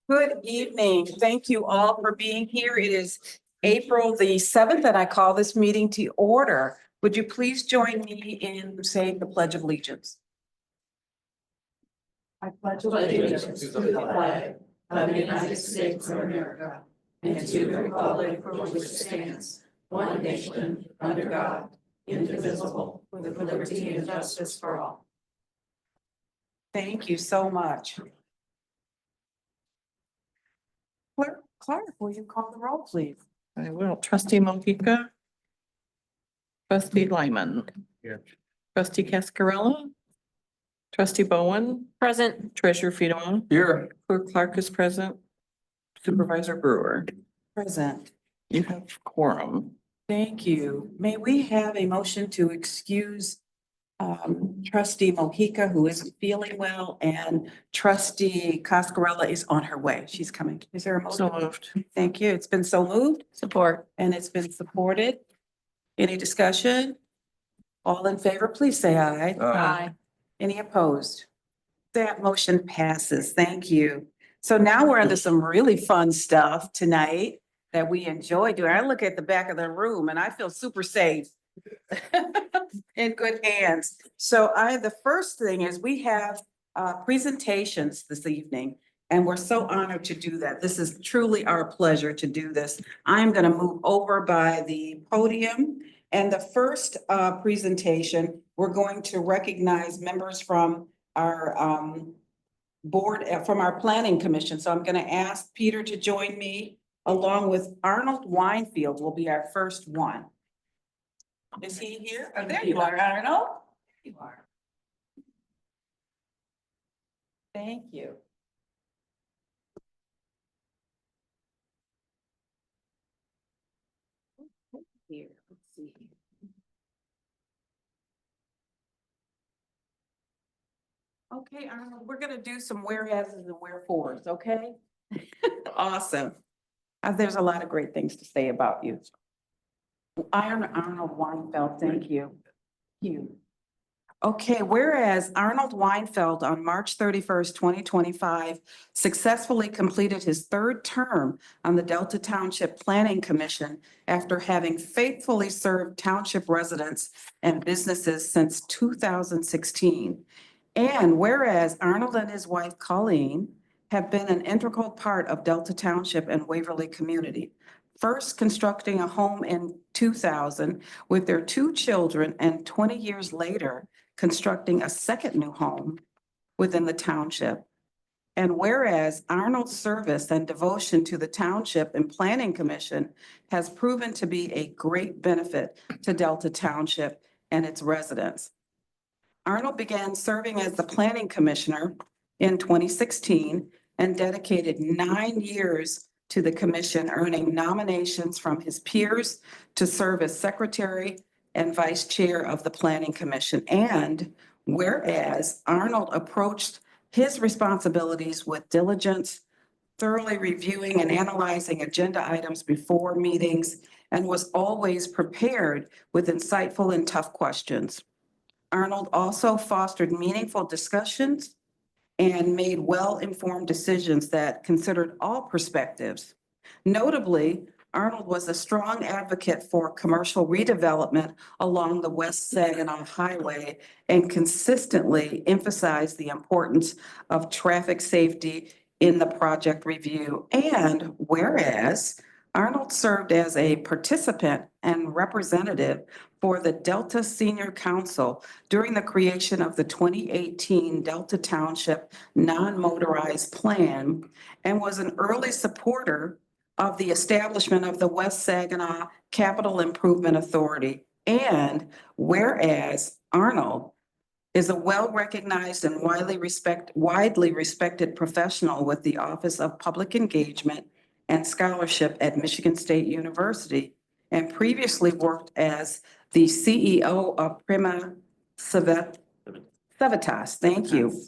Good evening. Thank you all for being here. It is April the 7th, and I call this meeting to order. Would you please join me in saying the Pledge of Allegiance? I pledge allegiance to the flag of the United States of America and to the republic for which it stands, one nation, under God, indivisible, with liberty and justice for all. Thank you so much. Clark, will you call the roll, please? I will. Trustee Mohica. Trustee Lyman. Here. Trustee Cascarella. Trustee Bowen. Present. Treasurer Fedor. Here. Clerk Clark is present. Supervisor Brewer. Present. You have quorum. Thank you. May we have a motion to excuse trustee Mohica, who isn't feeling well, and trustee Cascarella is on her way. She's coming. Is there a motion? So moved. Thank you. It's been so moved Support. and it's been supported. Any discussion? All in favor, please say aye. Aye. Any opposed? That motion passes. Thank you. So now we're into some really fun stuff tonight that we enjoy doing. I look at the back of the room and I feel super safe. In good hands. So the first thing is we have presentations this evening, and we're so honored to do that. This is truly our pleasure to do this. I'm going to move over by the podium, and the first presentation, we're going to recognize members from our board, from our planning commission. So I'm going to ask Peter to join me, along with Arnold Weinfeld will be our first one. Is he here? Oh, there you are, Arnold. You are. Thank you. Here, let's see. Okay, Arnold, we're gonna do some whereases and wherefores, okay? Awesome. There's a lot of great things to say about you. Arnold Weinfeld, thank you. Okay, whereas Arnold Weinfeld on March 31st, 2025 successfully completed his third term on the Delta Township Planning Commission after having faithfully served township residents and businesses since 2016. And whereas Arnold and his wife Colleen have been an integral part of Delta Township and Waverly community, first constructing a home in 2000 with their 2 children, and 20 years later, constructing a second new home within the township. And whereas Arnold's service and devotion to the Township and Planning Commission has proven to be a great benefit to Delta Township and its residents. Arnold began serving as the Planning Commissioner in 2016 and dedicated 9 years to the commission, earning nominations from his peers to serve as secretary and vice chair of the Planning Commission. And whereas Arnold approached his responsibilities with diligence, thoroughly reviewing and analyzing agenda items before meetings, and was always prepared with insightful and tough questions. Arnold also fostered meaningful discussions and made well-informed decisions that considered all perspectives. Notably, Arnold was a strong advocate for commercial redevelopment along the West Saginaw Highway and consistently emphasized the importance of traffic safety in the project review. And whereas Arnold served as a participant and representative for the Delta Senior Council during the creation of the 2018 Delta Township Non-Motorized Plan, and was an early supporter of the establishment of the West Saginaw Capital Improvement Authority. And whereas Arnold is a well-recognized and widely respected professional with the Office of Public Engagement and Scholarship at Michigan State University, and previously worked as the CEO of Prima Civitas, thank you.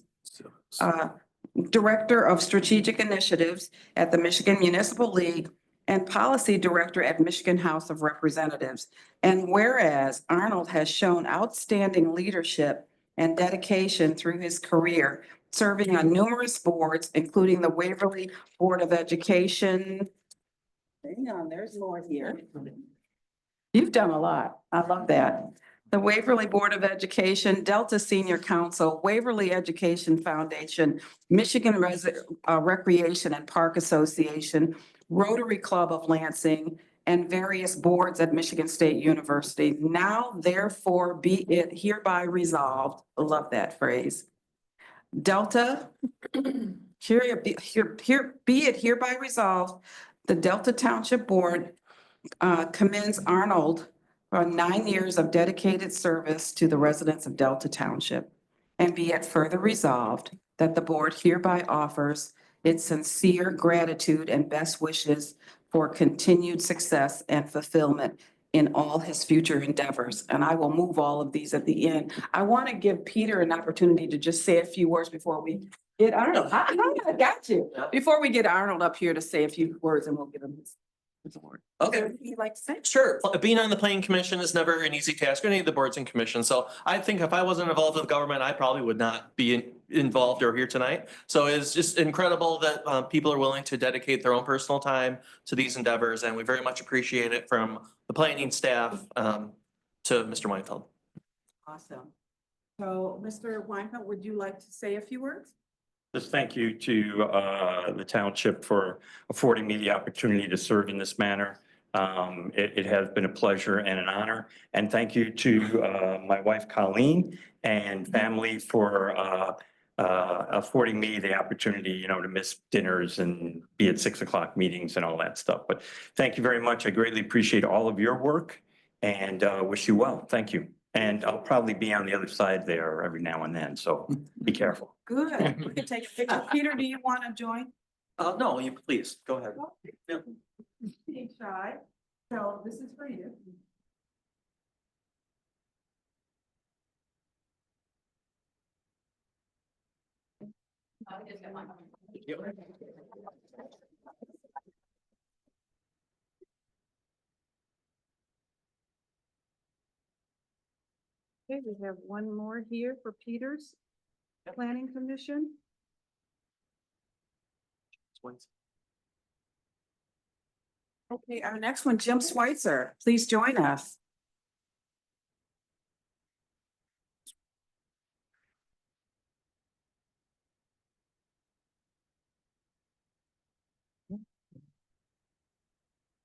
Director of Strategic Initiatives at the Michigan Municipal League, and Policy Director at Michigan House of Representatives. And whereas Arnold has shown outstanding leadership and dedication through his career, serving on numerous boards, including the Waverly Board of Education. Hang on, there's more here. You've done a lot. I love that. The Waverly Board of Education, Delta Senior Council, Waverly Education Foundation, Michigan Recreation and Park Association, Rotary Club of Lansing, and various boards at Michigan State University. Now therefore be it hereby resolved. I love that phrase. Delta, be it hereby resolved, the Delta Township Board commends Arnold for 9 years of dedicated service to the residents of Delta Township. And be it further resolved that the board hereby offers its sincere gratitude and best wishes for continued success and fulfillment in all his future endeavors. And I will move all of these at the end. I want to give Peter an opportunity to just say a few words before we get Arnold. I got you. Before we get Arnold up here to say a few words, and we'll give him his award. Okay. What would you like to say? Sure. Being on the planning commission is never an easy task, or any of the boards and commissions. So I think if I wasn't involved with government, I probably would not be involved or here tonight. So it's just incredible that people are willing to dedicate their own personal time to these endeavors. And we very much appreciate it from the planning staff to Mr. Weinfeld. Awesome. So, Mr. Weinfeld, would you like to say a few words? Just thank you to the township for affording me the opportunity to serve in this manner. It has been a pleasure and an honor. And thank you to my wife Colleen and family for affording me the opportunity, to miss dinners and be at 6 o'clock meetings and all that stuff. But thank you very much. I greatly appreciate all of your work and wish you well. Thank you. And I'll probably be on the other side there every now and then, so be careful. Good. We can take a picture. Peter, do you want to join? No, you please go ahead. Yeah. Being shy. So this is for you. Okay, we have one more here for Peter's Planning Commission. Okay, our next one, Jim Schweitzer, please join us.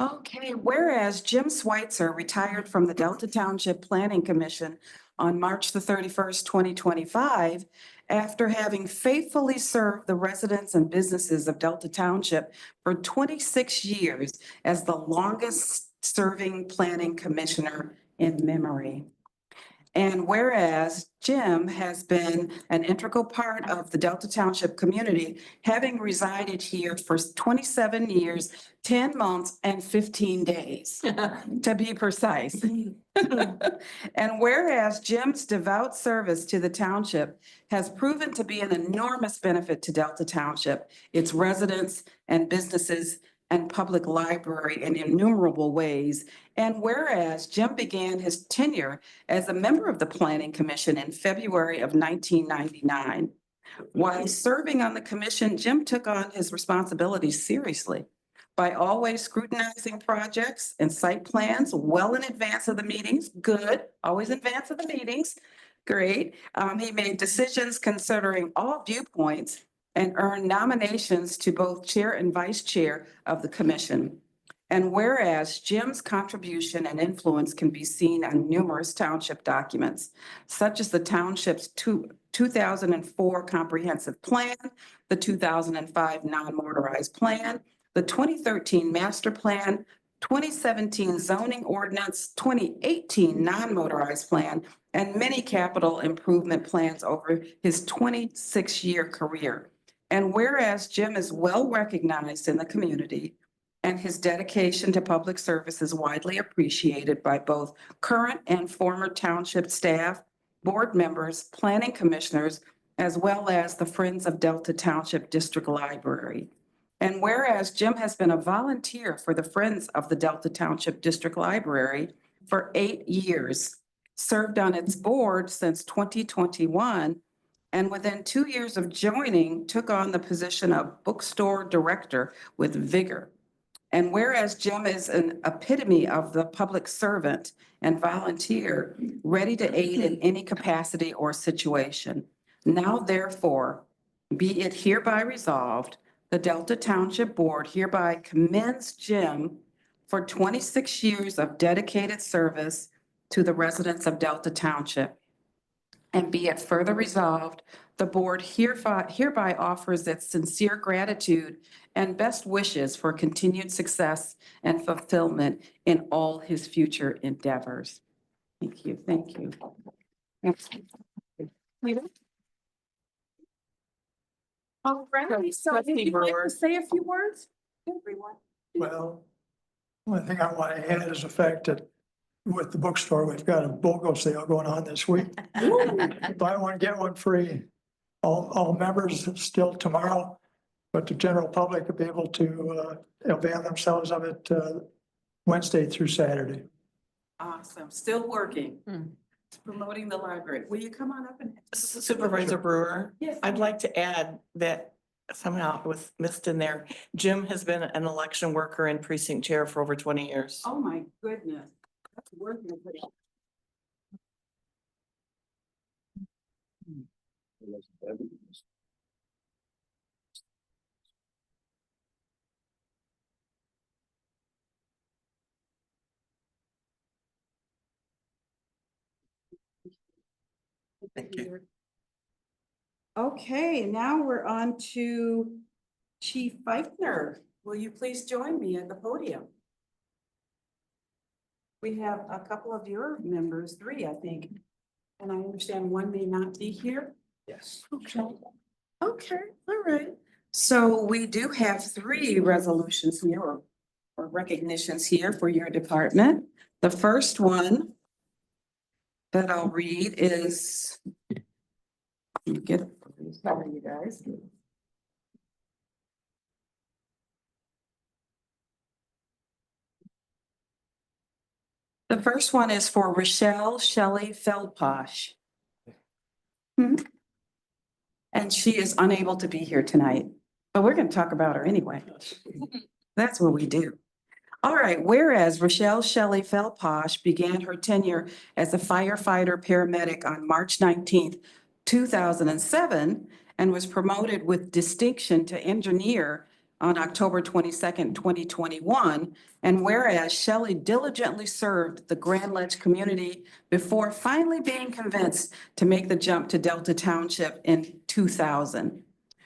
Okay, whereas Jim Schweitzer retired from the Delta Township Planning Commission on March the 31st, 2025, after having faithfully served the residents and businesses of Delta Township for 26 years as the longest serving planning commissioner in memory. And whereas Jim has been an integral part of the Delta Township community, having resided here for 27 years, 10 months, and 15 days, to be precise. And whereas Jim's devout service to the township has proven to be an enormous benefit to Delta Township, its residents and businesses, and public library in innumerable ways. And whereas Jim began his tenure as a member of the Planning Commission in February of 1999. While serving on the commission, Jim took on his responsibilities seriously by always scrutinizing projects and site plans well in advance of the meetings. Good, always in advance of the meetings. Great. He made decisions considering all viewpoints and earned nominations to both chair and vice chair of the commission. And whereas Jim's contribution and influence can be seen on numerous township documents, such as the township's 2004 comprehensive plan, the 2005 non-motorized plan, the 2013 master plan, 2017 zoning ordinance, 2018 non-motorized plan, and many capital improvement plans over his 26-year career. And whereas Jim is well recognized in the community and his dedication to public service is widely appreciated by both current and former township staff, board members, planning commissioners, as well as the Friends of Delta Township District Library. And whereas Jim has been a volunteer for the Friends of the Delta Township District Library for 8 years, served on its board since 2021, and within 2 years of joining, took on the position of bookstore director with vigor. And whereas Jim is an epitome of the public servant and volunteer, ready to aid in any capacity or situation. Now therefore, be it hereby resolved, the Delta Township Board hereby commends Jim for 26 years of dedicated service to the residents of Delta Township. And be it further resolved, the board hereby offers its sincere gratitude and best wishes for continued success and fulfillment in all his future endeavors. Thank you, thank you. All right, so would you like to say a few words, everyone? Well, one thing I want to add is the fact that with the bookstore, we've got a BOGO sale going on this week. Buy one, get one free. All members still tomorrow, but the general public will be able to avail themselves of it Wednesday through Saturday. Awesome, still working. Promoting the library. Will you come on up and? Supervisor Brewer, Yes. I'd like to add that somehow it was missed in there. Jim has been an election worker and precinct chair for over 20 years. Oh, my goodness. That's worth it. Thank you. Okay, now we're on to Chief Feichner. Will you please join me at the podium? We have a couple of your members, 3, I think. And I understand one may not be here. Yes. Okay. Okay, all right. So we do have 3 resolutions here or recognitions here for your department. The first one that I'll read is, let me get it, sorry, you guys. The first one is for Rochelle Shelley Feldposh. And she is unable to be here tonight, but we're going to talk about her anyway. That's what we do. All right, whereas Rochelle Shelley Feldposh began her tenure as a firefighter paramedic on March 19th, 2007, and was promoted with distinction to engineer on October 22nd, 2021. And whereas Shelley diligently served the Grand Ledge community before finally being convinced to make the jump to Delta Township in 2000,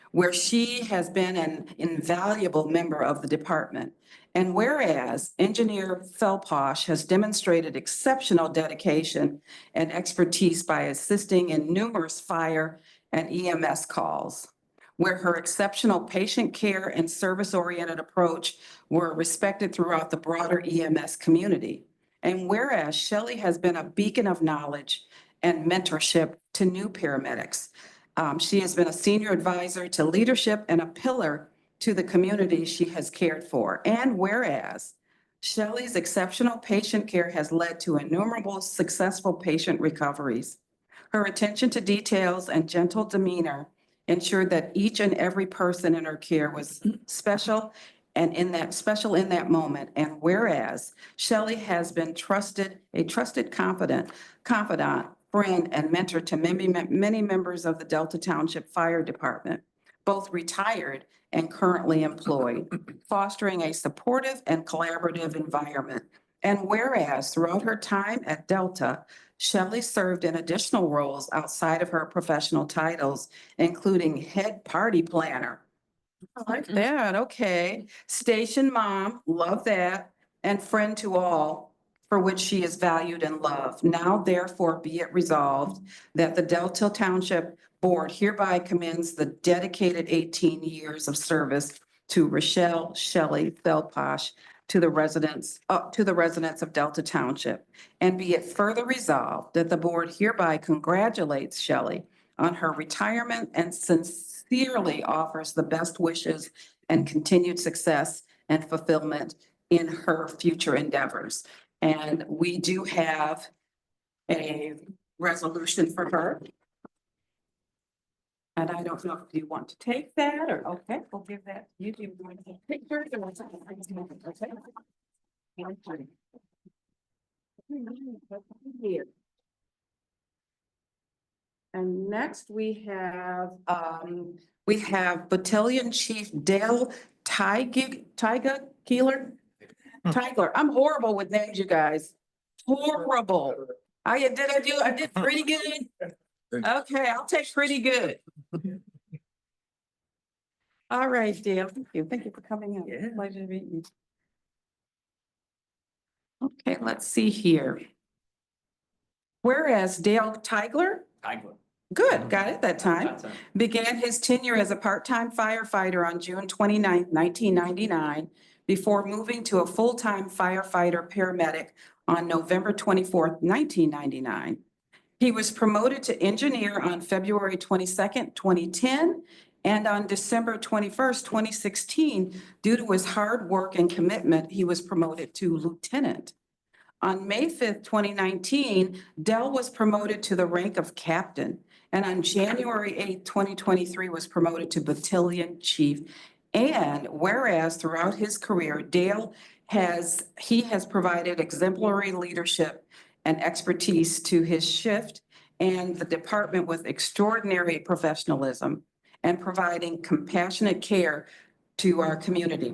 where she has been an invaluable member of the department. And whereas Engineer Feldposh has demonstrated exceptional dedication and expertise by assisting in numerous fire and EMS calls, where her exceptional patient care and service-oriented approach were respected throughout the broader EMS community. And whereas Shelley has been a beacon of knowledge and mentorship to new paramedics. She has been a senior advisor to leadership and a pillar to the community she has cared for. And whereas Shelley's exceptional patient care has led to innumerable successful patient recoveries. Her attention to details and gentle demeanor ensured that each and every person in her care was special and in that moment. And whereas Shelley has been a trusted confidant, friend, and mentor to many members of the Delta Township Fire Department, both retired and currently employed, fostering a supportive and collaborative environment. And whereas throughout her time at Delta, Shelley served in additional roles outside of her professional titles, including head party planner. I like that, okay. Station mom, love that, and friend to all, for which she is valued and loved. Now therefore be it resolved that the Delta Township Board hereby commends the dedicated 18 years of service to Rochelle Shelley Feldposh to the residents of Delta Township. And be it further resolved that the board hereby congratulates Shelley on her retirement and sincerely offers the best wishes and continued success and fulfillment in her future endeavors. And we do have a resolution for her. And I don't know if you want to take that or, okay, we'll give that, to you do you want to take pictures or something? Okay. Here. And next we have Battalion Chief Dale Keeler. Tigler, I'm horrible with names, you guys. Horrible. I did pretty good. Okay, I'll take pretty good. All right, Dale, thank you. Thank you for coming in. Yeah. Pleasure to meet you. Okay, let's see here. Whereas Dale Tigler, good, got it that time, began his tenure as a part-time firefighter on June 29, 1999, before moving to a full-time firefighter paramedic on November 24th, 1999. He was promoted to engineer on February 22nd, 2010, and on December 21st, 2016, due to his hard work and commitment, he was promoted to lieutenant. On May 5th, 2019, Dell was promoted to the rank of captain, and on January 8th, 2023, was promoted to battalion chief. And whereas throughout his career, Dale has provided exemplary leadership and expertise to his shift and the department with extraordinary professionalism and providing compassionate care to our community.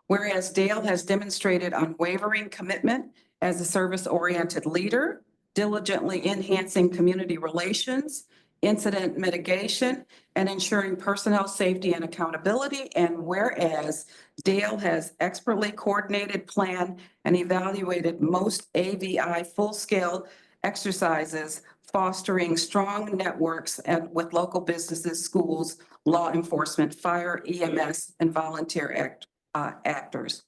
Whereas Dale has demonstrated unwavering commitment as a service-oriented leader, diligently enhancing community relations, incident mitigation, and ensuring personnel safety and accountability. And whereas Dale has expertly coordinated, planned, and evaluated most AVI full-scale exercises, fostering strong networks and with local businesses, schools, law enforcement, fire, EMS, and volunteer actors.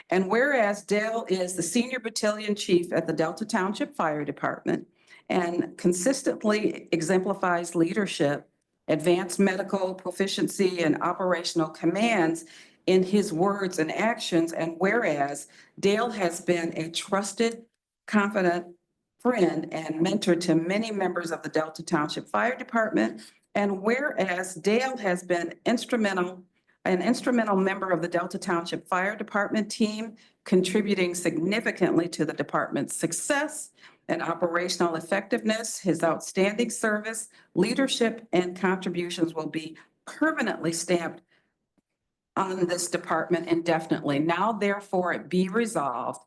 And whereas Dale is the senior battalion chief at the Delta Township Fire Department and consistently exemplifies leadership, advanced medical proficiency, and operational commands in his words and actions. And whereas Dale has been a trusted, confident friend and mentor to many members of the Delta Township Fire Department. And whereas Dale has been an instrumental member of the Delta Township Fire Department team, contributing significantly to the department's success and operational effectiveness. His outstanding service, leadership, and contributions will be permanently stamped on this department indefinitely. Now, therefore, it be resolved.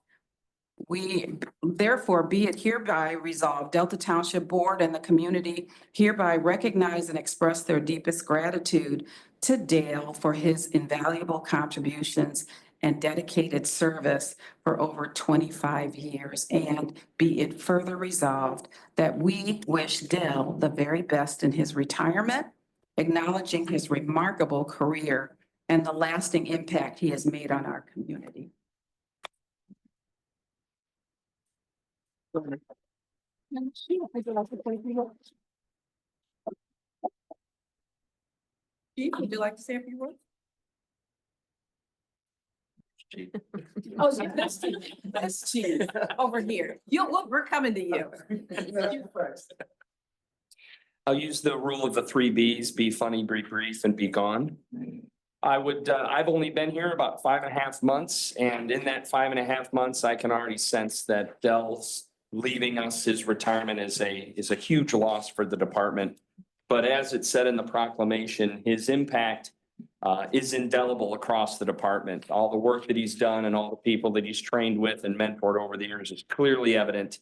Therefore, be it hereby resolved, Delta Township Board and the community hereby recognize and express their deepest gratitude to Dale for his invaluable contributions and dedicated service for over 25 years. And be it further resolved that we wish Dale the very best in his retirement, acknowledging his remarkable career and the lasting impact he has made on our community. Chief, would you like to say a few words? Oh, yeah, that's chief over here. We're coming to you. You first. I'll use the rule of the three Bs: be funny, be brief, and be gone. I've only been here about 5.5 months, and in that 5.5 months, I can already sense that Dell's leaving us, his retirement is a huge loss for the department. But as it said in the proclamation, his impact is indelible across the department. All the work that he's done and all the people that he's trained with and mentored over the years is clearly evident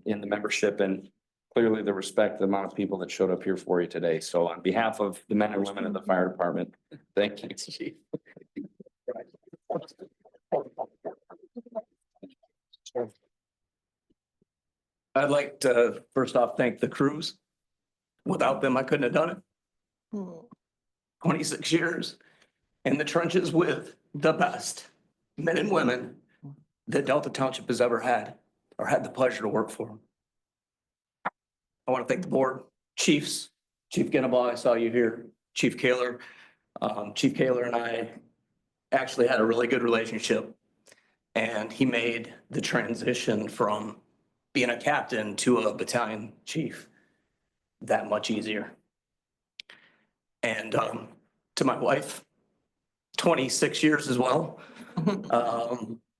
in the membership and clearly the respect, the amount of people that showed up here for you today. So on behalf of the men and women of the fire department, thank you, Chief. I'd like to first off thank the crews. Without them, I couldn't have done it. 26 years in the trenches with the best men and women that Delta Township has ever had or had the pleasure to work for. I want to thank the board, chiefs, Chief Genebaugh, I saw you here, Chief Kaler. Chief Kaler and I actually had a really good relationship, and he made the transition from being a captain to a battalion chief that much easier. And to my wife, 26 years as well.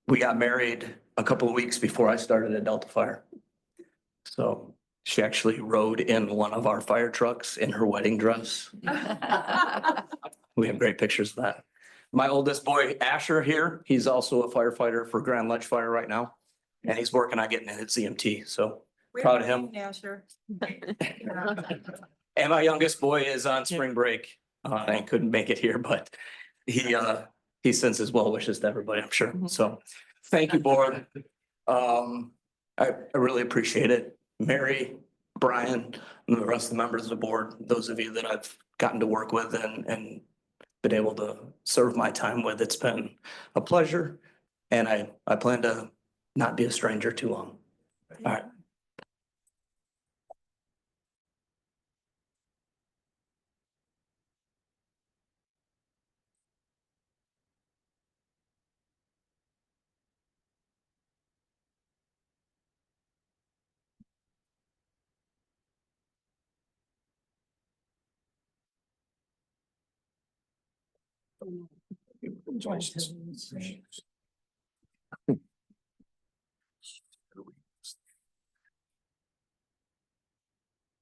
We got married a couple of weeks before I started at Delta Fire. So she actually rode in one of our fire trucks in her wedding dress. We have great pictures of that. My oldest boy, Asher here, he's also a firefighter for Grand Ledge Fire right now. And he's working on getting in his ZMT, so proud of him. Asher. And my youngest boy is on spring break and couldn't make it here, but he sends his well wishes to everybody, I'm sure. So thank you, board. I really appreciate it. Mary, Brian, and the rest of the members of the board, those of you that I've gotten to work with and been able to serve my time with, it's been a pleasure. And I plan to not be a stranger too long. All right.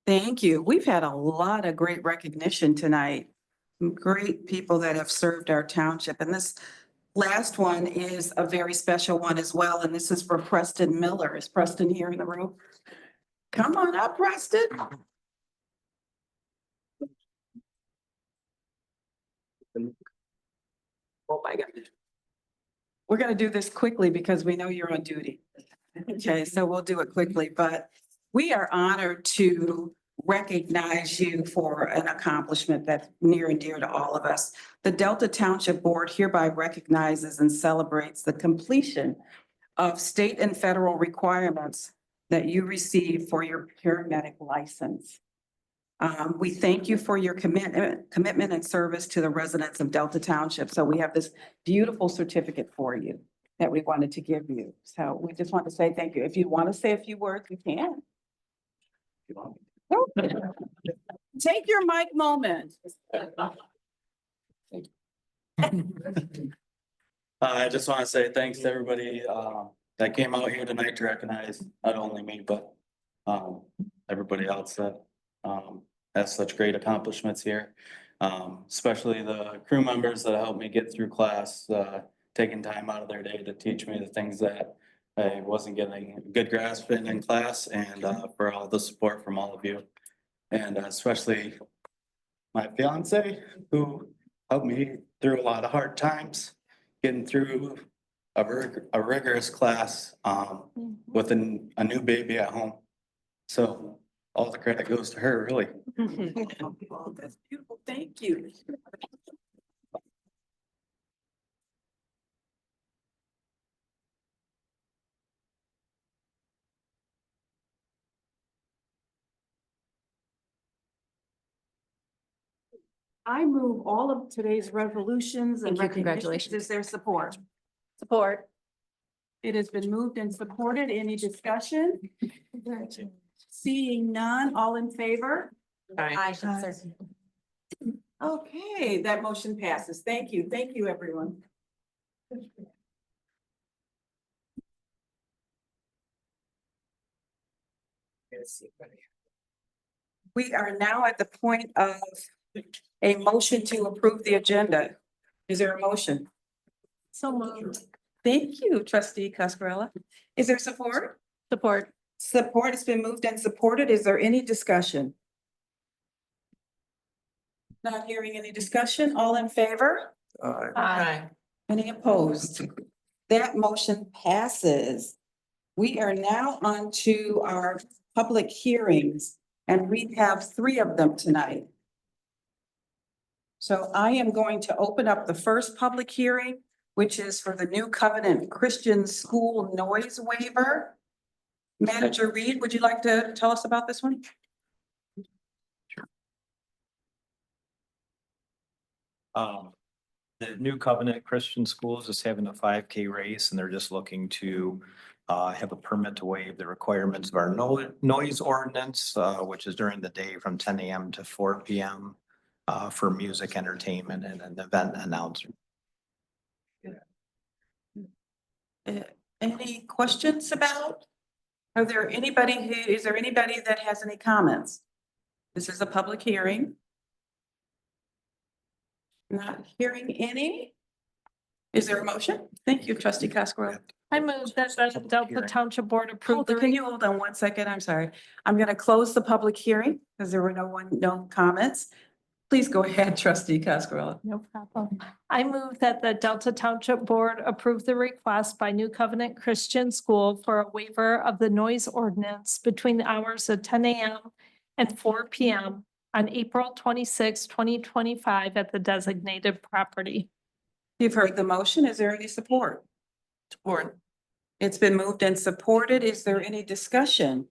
Thank you. We've had a lot of great recognition tonight. Great people that have served our township. And this last one is a very special one as well. And this is for Preston Miller. Is Preston here in the room? Come on up, Preston. Oh my God. We're going to do this quickly because we know you're on duty. Okay, so we'll do it quickly, but we are honored to recognize you for an accomplishment that's near and dear to all of us. The Delta Township Board hereby recognizes and celebrates the completion of state and federal requirements that you receive for your paramedic license. We thank you for your commitment and service to the residents of Delta Township. So we have this beautiful certificate for you that we wanted to give you. So we just want to say thank you. If you want to say a few words, you can. Take your mic moment. I just want to say thanks to everybody that came out here tonight to recognize not only me, but everybody else that has such great accomplishments here. Especially the crew members that helped me get through class, taking time out of their day to teach me the things that I wasn't getting a good grasp in class, and for all the support from all of you. And especially my fiance, who helped me through a lot of hard times, getting through a rigorous class with a new baby at home. So all the credit goes to her, really. Oh, that's beautiful. Thank you. I move all of today's resolutions and Thank you. recognitions. Congratulations. Is there support? Support. It has been moved and supported. Any discussion? Seeing none, all in favor? I should serve. Okay, that motion passes. Thank you. Thank you, everyone. We are now at the point of a motion to approve the agenda. Is there a motion? So moved. Thank you, trustee Cascarella. Is there support? Support. Support has been moved and supported. Is there any discussion? Not hearing any discussion. All in favor? Aye. Any opposed? That motion passes. We are now on to our public hearings, and we have 3 of them tonight. So I am going to open up the first public hearing, which is for the New Covenant Christian School noise waiver. Manager Reed, would you like to tell us about this one? The New Covenant Christian Schools is having a 5K race, and they're just looking to have a permit to waive the requirements of our noise ordinance, which is during the day from 10 a.m. to 4 p.m. For music, entertainment, and an event announcer. Any questions about? Is there anybody that has any comments? This is a public hearing. Not hearing any. Is there a motion? Thank you, trustee Cascarilla. I move that the Delta Township Board approve Can you hold on one second? I'm sorry. I'm going to close the public hearing because there were no comments. Please go ahead, trustee Cascarilla. No problem. I move that the Delta Township Board approve the request by New Covenant Christian School for a waiver of the noise ordinance between the hours of 10 a.m. and 4 p.m. on April 26, 2025 at the designated property. You've heard the motion. Is there any support? Support. It's been moved and supported. Is there any discussion?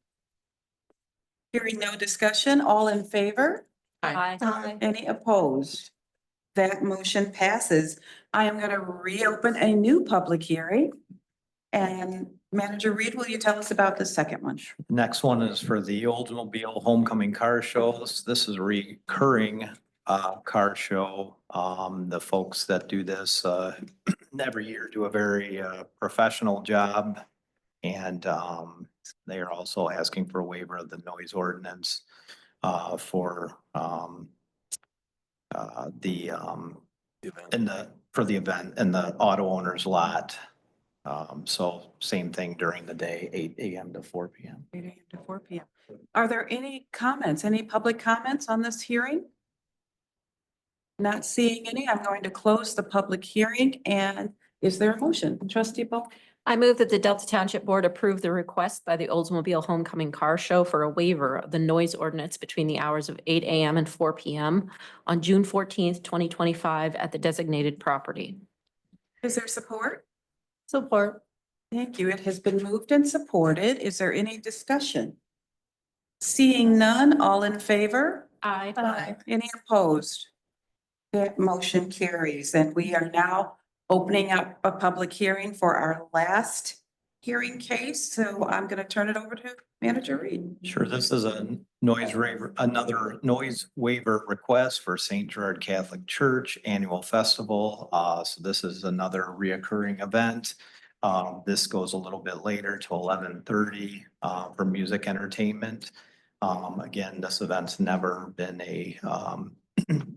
Hearing no discussion, all in favor? Aye. Any opposed? That motion passes. I am going to reopen a new public hearing. And Manager Reed, will you tell us about the second one? The next one is for the Oldsmobile Homecoming Car Shows. This is a recurring car show. The folks that do this every year do a very professional job. And they are also asking for a waiver of the noise ordinance for the event in the auto owner's lot. So same thing during the day, 8 a.m. to 4 p.m. 8 a.m. to 4 p.m. Are there any comments, any public comments on this hearing? Not seeing any, I'm going to close the public hearing. And is there a motion? Trustee Bo? I move that the Delta Township Board approve the request by the Oldsmobile Homecoming Car Show for a waiver of the noise ordinance between the hours of 8 a.m. and 4 p.m. on June 14th, 2025 at the designated property. Is there support? Support. Thank you. It has been moved and supported. Is there any discussion? Seeing none, all in favor? Aye. Any opposed? That motion carries, and we are now opening up a public hearing for our last hearing case. So I'm going to turn it over to Manager Reed. Sure, this is a another noise waiver request for St. Gerard Catholic Church Annual Festival. So this is another reoccurring event. This goes a little bit later to 11:30 for music entertainment. Again, this event's never been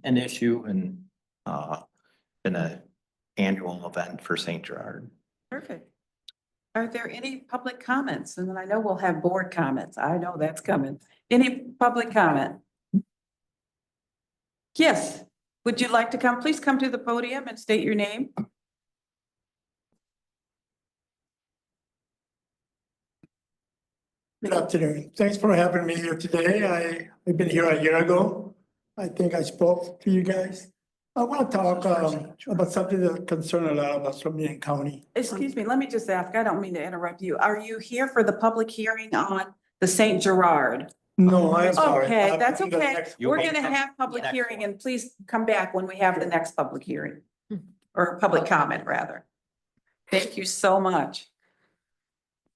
an issue and been an annual event for St. Gerard. Perfect. Are there any public comments? And then I know we'll have board comments. I know that's coming. Any public comment? Yes. Would you like to come? Please come to the podium and state your name. Good afternoon. Thanks for having me here today. I've been here a year ago. I think I spoke to you guys. I want to talk about something that concerns a lot of us from Union County. Excuse me, let me just ask, I don't mean to interrupt you. Are you here for the public hearing on the St. Gerard? No, I'm sorry. Okay, that's okay. You'll We're be gonna next- have public next hearing one. and please come back when we have the next public hearing. Or public comment, rather. Thank you so much.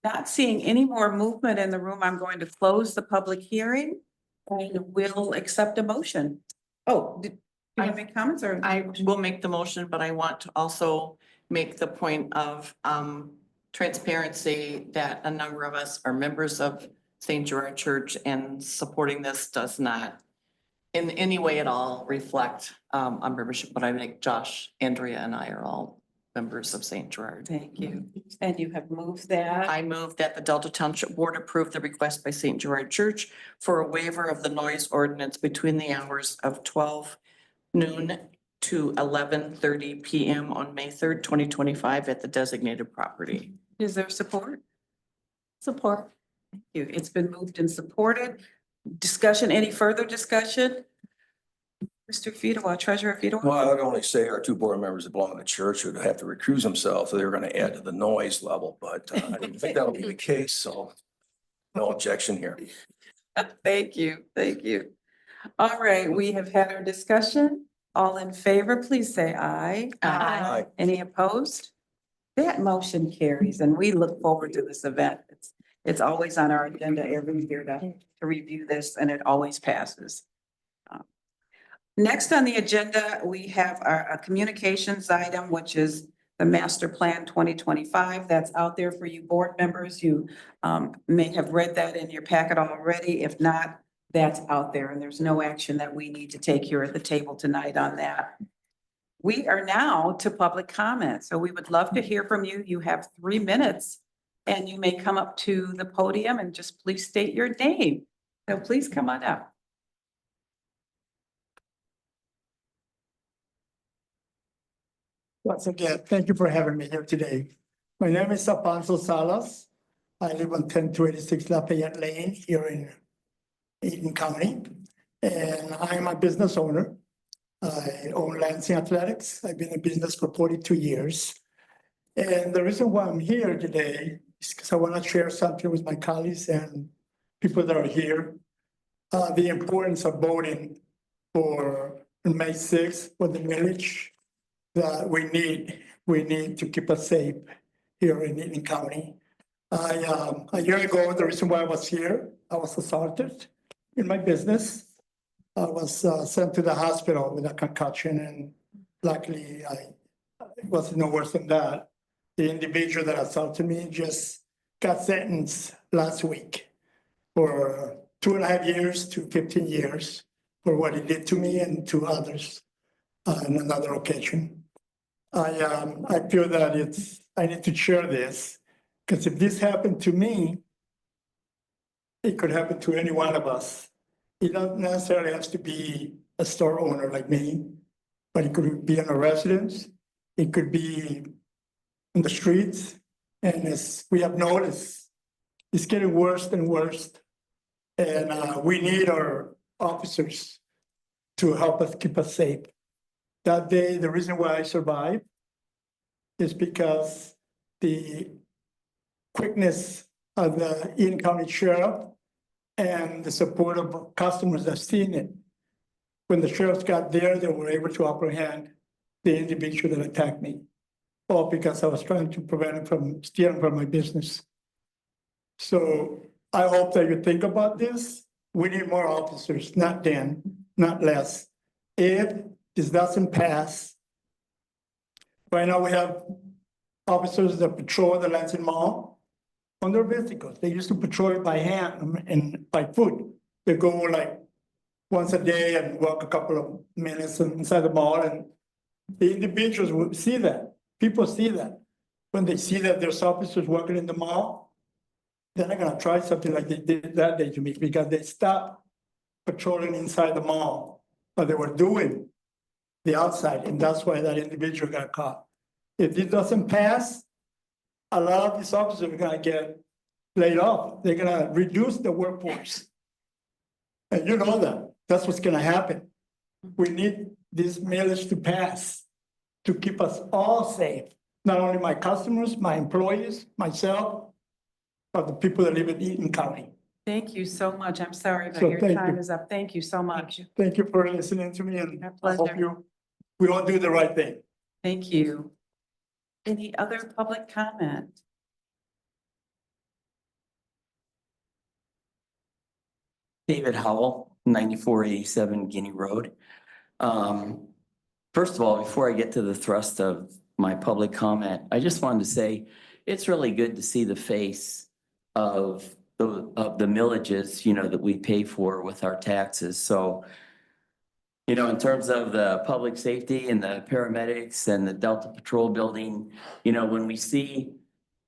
Not seeing any more movement in the room, I'm going to close the public hearing and we'll accept a motion. Oh, do you have any comments or? I will make the motion, but I want to also make the point of transparency that a number of us are members of St. Gerard Church, and supporting this does not in any way at all reflect on membership, but I think Josh, Andrea, and I are all members of St. Gerard. Thank you. And you have moved that. I move that the Delta Township Board approve the request by St. Gerard Church for a waiver of the noise ordinance between the hours of 12 noon to 11:30 p.m. on May 3rd, 2025 at the designated property. Is there support? Support. Thank you. It's been moved and supported. Discussion, any further discussion? Mr. Fedewa, Treasurer Fedewa. Well, I'd only say our two board members that belong to the church would have to recuse themselves. So they were going to add to the noise level, but I didn't think that'll be the case. So no objection here. Thank you. Thank you. All right, we have had our discussion. All in favor, please say aye. Aye. Any opposed? That motion carries, and we look forward to this event. It's always on our agenda every year to review this, and it always passes. Next on the agenda, we have a communications item, which is the Master Plan 2025. That's out there for you board members. You may have read that in your packet already. If not, that's out there, and there's no action that we need to take here at the table tonight on that. We are now to public comment, so we would love to hear from you. You have 3 minutes, and you may come up to the podium and just please state your name. So please come on up. Once again, thank you for having me here today. My name is Alfonso Salas. I live on 1026 Lafayette Lane here in Eaton County. And I'm a business owner. I own Lansing Athletics. I've been in business for 42 years. And the reason why I'm here today is because I want to share something with my colleagues and people that are here. The importance of voting for May 6th for the millage that we need to keep us safe here in Eaton County. A year ago, the reason why I was here, I was assaulted in my business. I was sent to the hospital with a concussion, and luckily it was no worse than that. The individual that assaulted me just got sentenced last week for 2.5 years to 15 years for what he did to me and to others on another occasion. I feel that I need to share this, because if this happened to me, it could happen to any one of us. It doesn't necessarily have to be a store owner like me, but it could be in a residence. It could be in the streets. And as we have noticed, it's getting worse and worse. And we need our officers to help us keep us safe. That day, the reason why I survived is because the quickness of the Eaton County Sheriff and the support of customers that seen it. When the sheriffs got there, they were able to apprehend the individual that attacked me. All because I was trying to prevent him from stealing from my business. So I hope that you think about this. We need more officers, not 10, not less. If this doesn't pass, right now we have officers that patrol the Lansing Mall on their vehicles. They used to patrol it by hand and by foot. They go like once a day and walk a couple of minutes inside the mall, and the individuals will see that. People see that. When they see that there's officers working in the mall, they're not gonna try something like they did that day to me, because they stopped patrolling inside the mall, but they were doing the outside, and that's why that individual got caught. If this doesn't pass, a lot of these officers are gonna get laid off. They're gonna reduce the workforce. And you know that, that's what's gonna happen. We need this millage to pass to keep us all safe. Not only my customers, my employees, myself, but the people that live in Eaton County. Thank you so much. I'm sorry, but So your thank time you. is up. Thank you so much. Thank you for listening to me, and My I hope pleasure. we all do the right thing. Thank you. Any other public comment? David Howell, 9487 Guinea Road. First of all, before I get to the thrust of my public comment, I just wanted to say it's really good to see the face of the millages, that we pay for with our taxes. So, in terms of the public safety and the paramedics and the Delta Patrol building, when we see,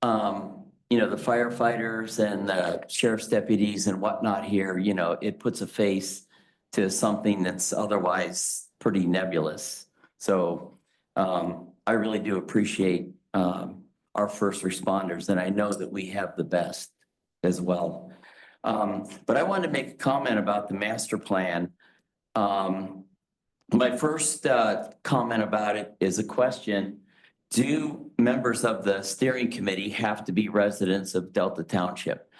the firefighters and the sheriff's deputies and whatnot here, it puts a face to something that's otherwise pretty nebulous. So I really do appreciate our first responders, and I know that we have the best as well. But I wanted to make a comment about the master plan. My first comment about it is a question. Do members of the steering committee have to be residents of Delta Township?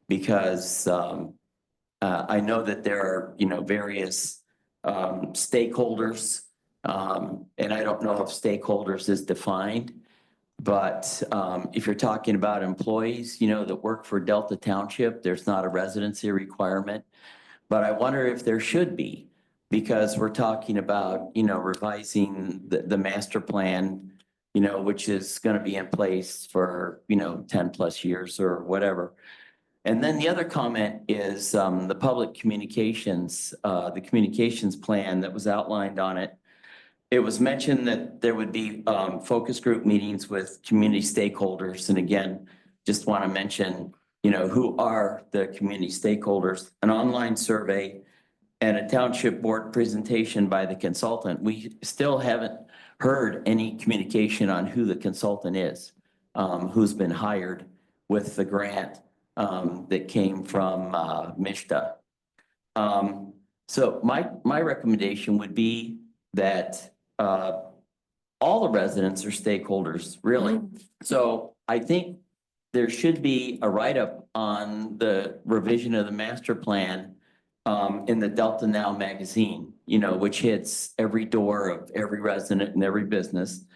Because I know that there are, various stakeholders, and I don't know if stakeholders is defined, But if you're talking about employees, you know, that work for Delta Township, there's not a residency requirement. But I wonder if there should be, because we're talking about, you know, revising the master plan, you know, which is going to be in place for, you know, 10+ years or whatever. And then the other comment is the public communications, the communications plan that was outlined on it. It was mentioned that there would be focus group meetings with community stakeholders. And again, just want to mention, you know, who are the community stakeholders, an online survey and a township board presentation by the consultant. We still haven't heard any communication on who the consultant is, who's been hired with the grant that came from MISTA. So my recommendation would be that all the residents are stakeholders, really. So I think there should be a write-up on the revision of the master plan in the Delta Now magazine, you know, which hits every door of every resident and every business.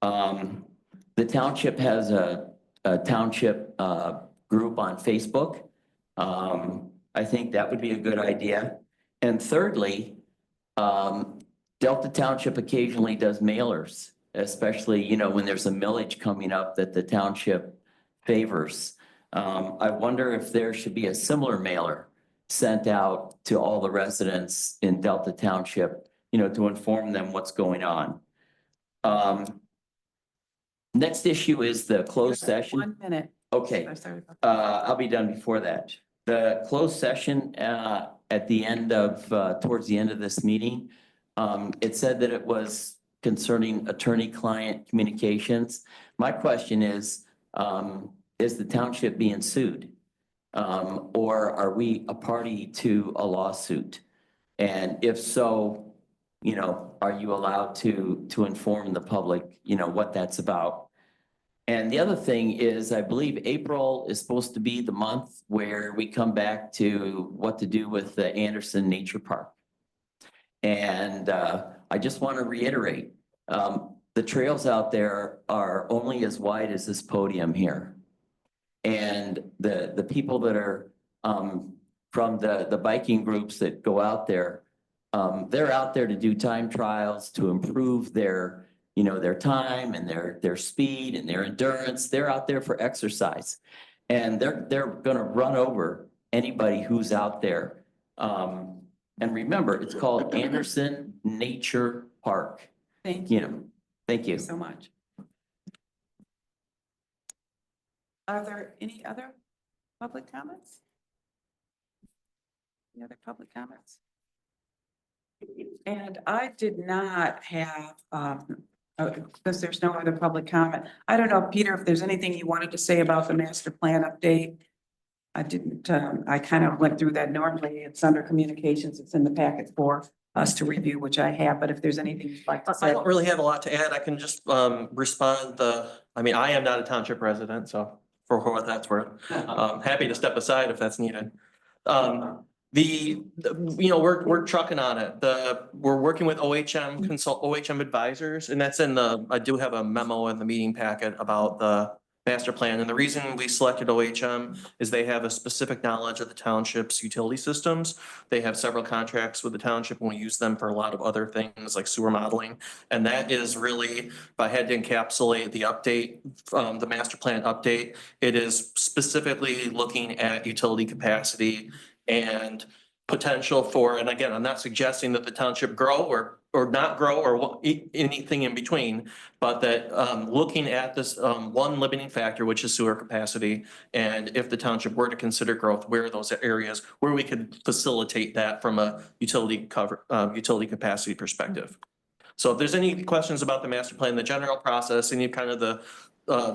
The township has a township group on Facebook. I think that would be a good idea. And thirdly, Delta Township occasionally does mailers, especially, you know, when there's a millage coming up that the township favors. I wonder if there should be a similar mailer sent out to all the residents in Delta Township, you know, to inform them what's going on. Next issue is the closed session. 1 minute. Okay, I'll be done before that. The closed session at the end of, towards the end of this meeting, it said that it was concerning attorney-client communications. My question is the township being sued? Or are we a party to a lawsuit? And if so, you know, are you allowed to inform the public, you know, what that's about? And the other thing is, I believe April is supposed to be the month where we come back to what to do with the Anderson Nature Park. And I just want to reiterate, the trails out there are only as wide as this podium here. And the people that are from the biking groups that go out there, they're out there to do time trials, to improve their, you know, their time and their speed and their endurance. They're out there for exercise. And they're gonna run over anybody who's out there. And remember, it's called Anderson Nature Park. Thank You you. know, thank you. So much. Are there any other public comments? Any other public comments? And I did not have, because there's no other public comment. I don't know, Peter, if there's anything you wanted to say about the master plan update. I didn't, I kind of went through that normally. It's under communications. It's in the packet for us to review, which I have, but if there's anything you'd like to I say. don't really have a lot to add. I can just respond I mean, I am not a township resident, so for what that's worth, happy to step aside if that's needed. You know, we're trucking on it. We're working with OHM advisors, and that's I do have a memo in the meeting packet about the master plan. And the reason we selected OHM is they have a specific knowledge of the township's utility systems. They have several contracts with the township, and we use them for a lot of other things like sewer modeling. And that is really, if I had to encapsulate the update, the master plan update, it is specifically looking at utility capacity and potential for, and again, I'm not suggesting that the township grow or not grow or anything in between, but that looking at this one limiting factor, which is sewer capacity, and if the township were to consider growth, where are those areas where we could facilitate that from a utility capacity perspective. So if there's any questions about the master plan, the general process, any kind of the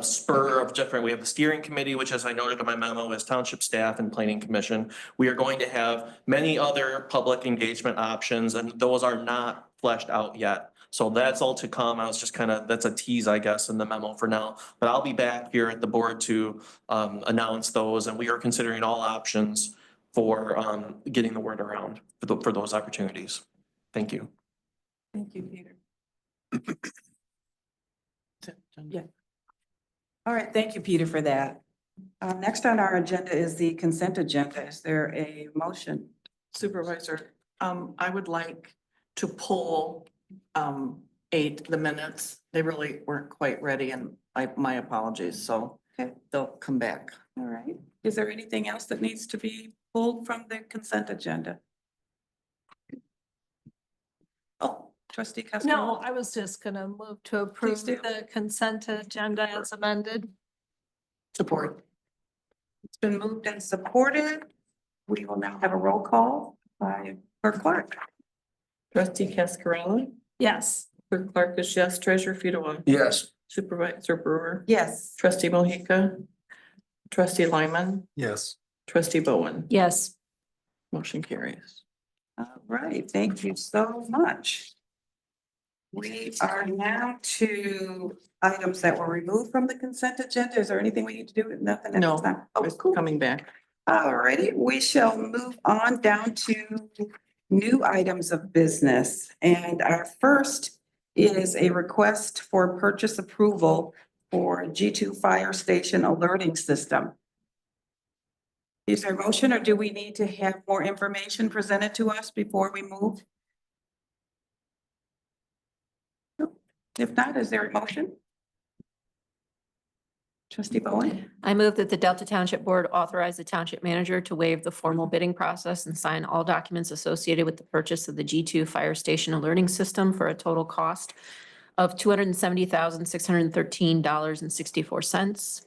spur of different, we have the steering committee, which, as I noted in my memo, is township staff and planning commission. We are going to have many other public engagement options, and those are not fleshed out yet. So that's all to come. I was just that's a tease, I guess, in the memo for now, but I'll be back here at the board to announce those, and we are considering all options for getting the word around for those opportunities. Thank you. Thank you, Peter. Yeah. All right, thank you, Peter, for that. Next on our agenda is the consent agenda. Is there a motion? Supervisor, I would like to pull, the minutes. They really weren't quite ready and my apologies, so Okay. they'll come back. All right. Is there anything else that needs to be pulled from the consent agenda? Oh, trustee Costello. No, I was just gonna move to approve do. the consent agenda as amended. Support. It's been moved and supported. We will now have a roll call by Clerk Clark. Trustee Cascarella, Yes. Clerk Clark is yes, Treasurer Fedor, Yes. Supervisor Brewer, Yes. Trustee Mohica, Trustee Lyman, Yes. Trustee Bowen. Yes. Motion carries. All right, thank you so much. We are now to items that were removed from the consent agenda. Is there anything we need to do? Nothing at No, this time? Oh, it's cool. coming back. All righty, we shall move on down to new items of business. And our first is a request for purchase approval for G2 Fire Station Alerting System. Is there a motion or do we need to have more information presented to us before we move? If not, is there a motion? Trustee Bowen? I move that the Delta Township Board authorize the township manager to waive the formal bidding process and sign all documents associated with the purchase of the G2 Fire Station Alerting System for a total cost of $270,613.64.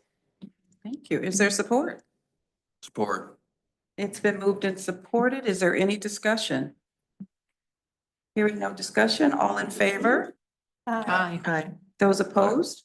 Thank you. Is there support? Support. It's been moved and supported. Is there any discussion? Hearing no discussion, all in favor? Aye. Aye. Those opposed?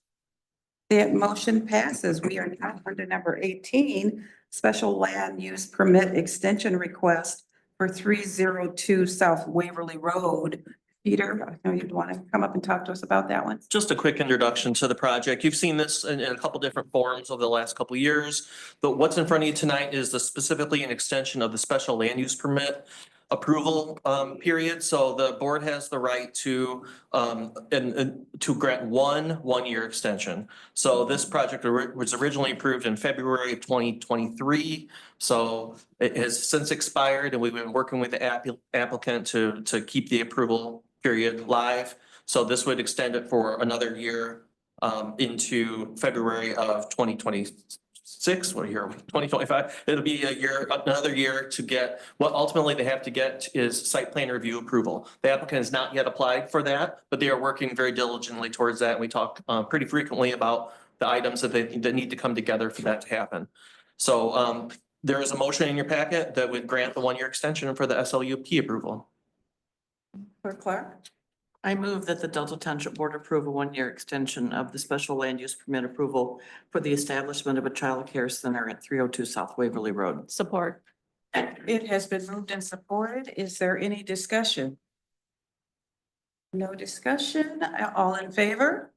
That motion passes. We are now under number 18, special land use permit extension request for 302 South Waverly Road. Peter, I know you'd want to come up and talk to us about that one. Just a quick introduction to the project. You've seen this in a couple different forms over the last couple of years. But what's in front of you tonight is specifically an extension of the special land use permit approval period. So the board has the right to to grant one-year extension. So this project was originally approved in February of 2023. So it has since expired and we've been working with the applicant to keep the approval period live. So this would extend it for another year into February of 2026. What year? 2025. It'll be a year, another year to get, what ultimately they have to get is site plan review approval. The applicant has not yet applied for that, but they are working very diligently towards that. And we talk pretty frequently about the items that need to come together for that to happen. So there is a motion in your packet that would grant the one-year extension for the SLUP approval. Clerk Clark? I move that the Delta Township Board approve a one-year extension of the special land use permit approval for the establishment of a child care center at 302 South Waverly Road. Support. It has been moved and supported. Is there any discussion? No discussion. All in favor?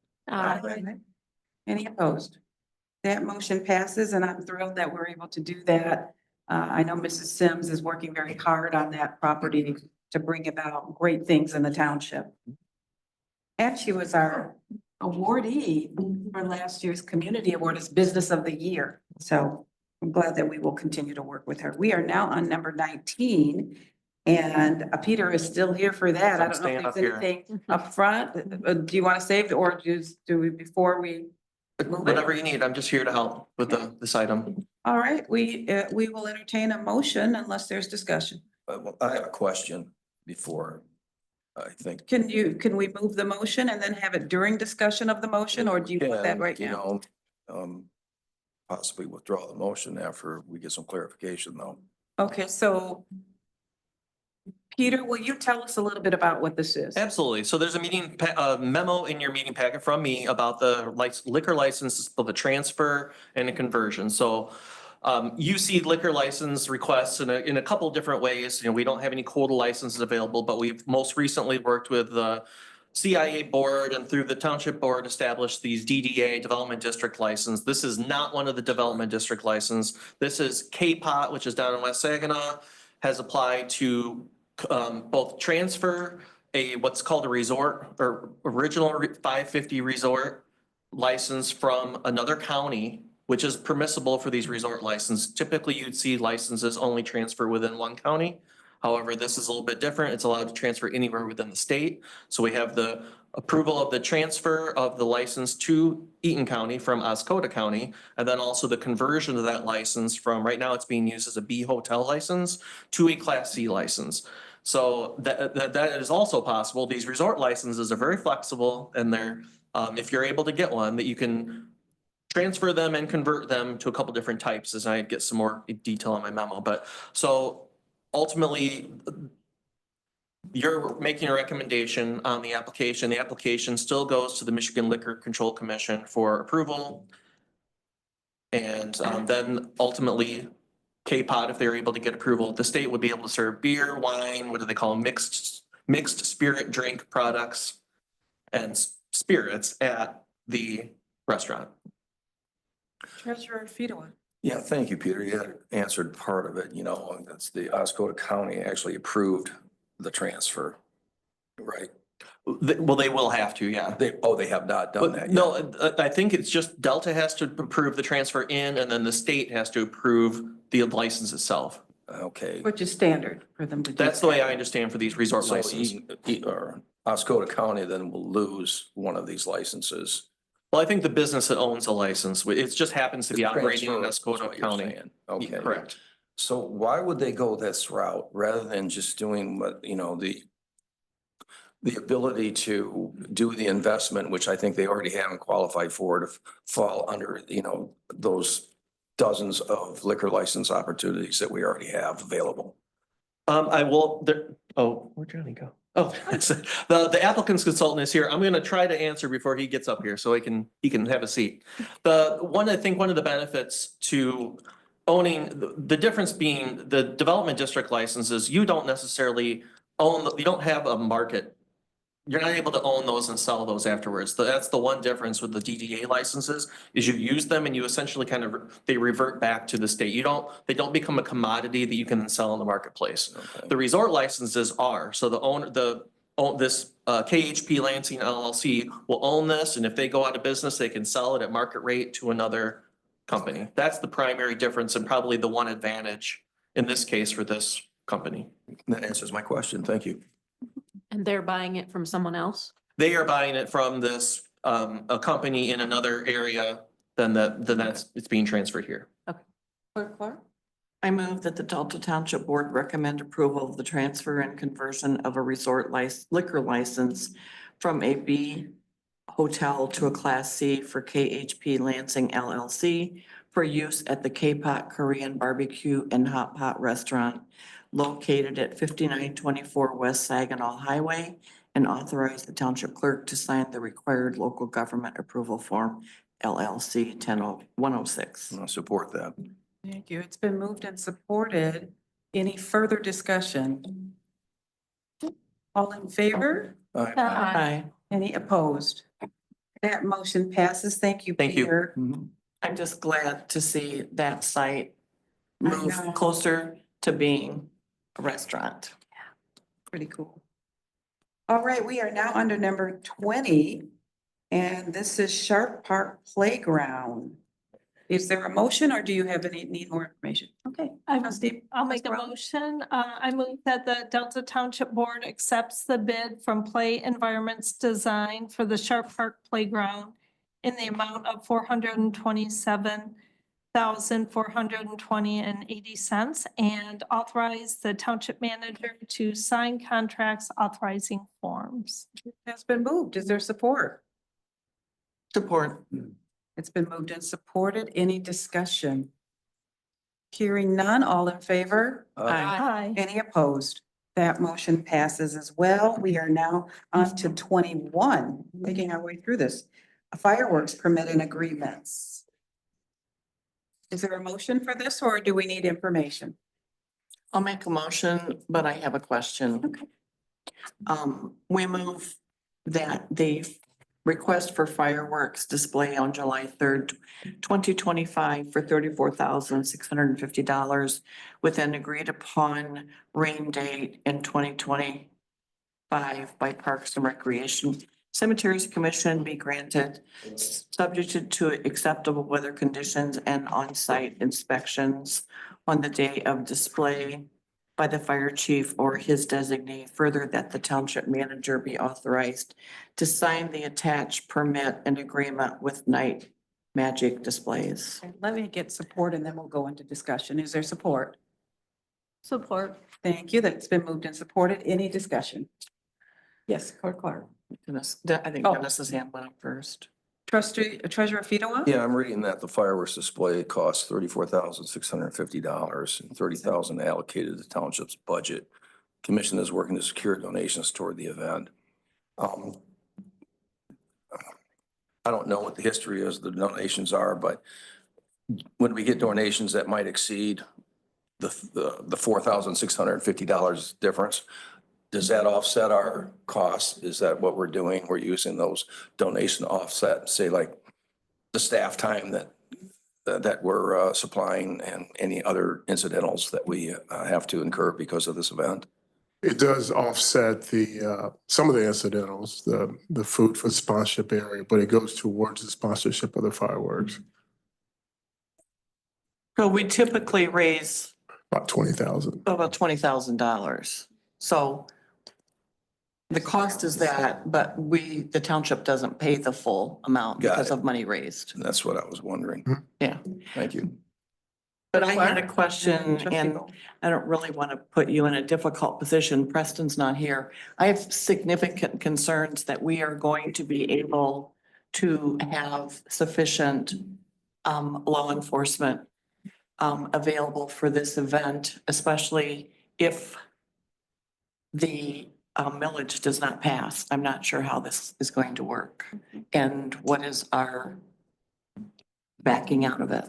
Any opposed? That motion passes and I'm thrilled that we're able to do that. I know Mrs. Sims is working very hard on that property to bring about great things in the township. And she was our awardee for last year's Community Award as Business of the Year. So I'm glad that we will continue to work with her. We are now on number 19. And Peter is still here for that. I don't know if there's anything up front. Do you want to save it or do we before we? Whatever you need. I'm just here to help with this item. All right, we will entertain a motion unless there's discussion. I have a question before, I think. Can we move the motion and then have it during discussion of the motion, or do you want that right now? Possibly withdraw the motion after we get some clarification though. Okay, so Peter, will you tell us a little bit about what this is? Absolutely. So there's a memo in your meeting packet from me about the liquor license of a transfer and a conversion. So you see liquor license requests in a couple different ways. You know, we don't have any quota licenses available, but we've most recently worked with the CIA board and through the township board established these DDA development district license. This is not one of the development district license. This is KPOT, which is down in West Saginaw, has applied to both transfer what's called a resort or original 550 resort license from another county, which is permissible for these resort licenses. Typically, you'd see licenses only transfer within one county. However, this is a little bit different. It's allowed to transfer anywhere within the state. So we have the approval of the transfer of the license to Eaton County from Oscoda County, and then also the conversion of that license from, right now it's being used as a B hotel license to a Class C license. So that is also possible. These resort licenses are very flexible, and they're, if you're able to get one, that you can transfer them and convert them to a couple different types, as I get some more detail in my memo. But so ultimately, you're making a recommendation on the application. The application still goes to the Michigan Liquor Control Commission for approval. And then ultimately, K-Pot, if they're able to get approval, the state would be able to serve beer, wine, what do they call them? Mixed spirit drink products and spirits at the restaurant. Treasurer Fedowa. Yeah, thank you, Peter. You had answered part of it, and that's the Oscoda County actually approved the transfer, right? Well, they will have to, yeah. They have not done that yet. No, I think it's just Delta has to approve the transfer in, and then the state has to approve the license itself. Okay. Which is standard for them to do. That's the way I understand for these resort So licenses. or Oscoda County then will lose one of these licenses. Well, I think the business that owns a license, it just happens to be It's operating in transfer, is Oscoda what you're County. saying. Okay. Correct. So why would they go this route rather than just doing what, the ability to do the investment, which I think they already haven't qualified for, to fall under, those dozens of liquor license opportunities that we already have available? Where'd Johnny go? Oh, the applicant's consultant is here. I'm gonna try to answer before he gets up here so he can have a seat. I think one of the benefits to owning, the difference being the development district licenses, you don't necessarily you don't have a market. You're not able to own those and sell those afterwards. That's the one difference with the DDA licenses, is you use them and you essentially they revert back to the state. They don't become a commodity that you can sell in the marketplace. Okay. The resort licenses are, so this KHP Lansing LLC will own this, and if they go out of business, they can sell it at market rate to another company. That's the primary difference and probably the one advantage in this case for this company. That answers my question. Thank you. And they're buying it from someone else? They are buying it from this, a company in another area than it's being transferred here. Clerk Clark? I move that the Delta Township Board recommend approval of the transfer and conversion of a resort liquor license from a B hotel to a Class C for KHP Lansing LLC for use at the K-Pot Korean Barbecue and Hot Pot Restaurant located at 5924 West Saginaw Highway, and authorize the township clerk to sign the required local government approval form LLC 10106. I'll support that. Thank you. It's been moved and supported. Any further discussion? All in favor? Aye. Any opposed? That motion passes. Thank you, Thank you. Peter. I'm just glad to see that site I move know. closer to being a restaurant. Pretty cool. All right, we are now under number 20, and this is Sharp Park Playground. Is there a motion or do you need more information? Okay. I'll make a motion. I move that the Delta Township Board accepts the bid from Play Environments Design for the Sharp Park Playground in the amount of $427,420.80 and authorize the township manager to sign contracts authorizing forms. Has been moved. Is there support? Support. It's been moved and supported. Any discussion? Hearing none, all in favor? Aye. Any opposed? That motion passes as well. We are now on to 21, making our way through this. Fireworks permit and agreements. Is there a motion for this or do we need information? I'll make a motion, but I have a question. Okay. We move that the request for fireworks display on July 3rd, 2025 for $34,650 with an agreed upon rain date in 2025 by Parks and Recreation Cemeteries Commission be granted, subject to acceptable weather conditions and on-site inspections on the day of display by the fire chief or his designee. Further, that the township manager be authorized to sign the attached permit and agreement with Night Magic Displays. Let me get support and then we'll go into discussion. Is there support? Support. Thank you. That's been moved and supported. Any discussion? Yes, Clerk Clark. I think Oh. Dennis's hand went up first. Treasurer Fedowa? Yeah, I'm reading that the fireworks display costs $34,650 and $30,000 allocated to township's budget. Commission is working to secure donations toward the event. I don't know what the history is, the donations are, but when we get donations that might exceed the $4,650 difference, does that offset our costs? Is that what we're doing? We're using those donation offset, say like the staff time that we're supplying and any other incidentals that we have to incur because of this event? It does offset the, some of the incidentals, the food for sponsorship area, but it goes towards the sponsorship of the fireworks, So we typically raise about 20,000. about $20,000. So the cost is that, but the township doesn't pay the full amount Got because it. of money raised. And that's what I was wondering. Yeah. Thank you. But I had a question Trustee and Bowen. I don't really want to put you in a difficult position. Preston's not here. I have significant concerns that we are going to be able to have sufficient law enforcement available for this event, especially if the millage does not pass. I'm not sure how this is going to work and what is our backing out of it.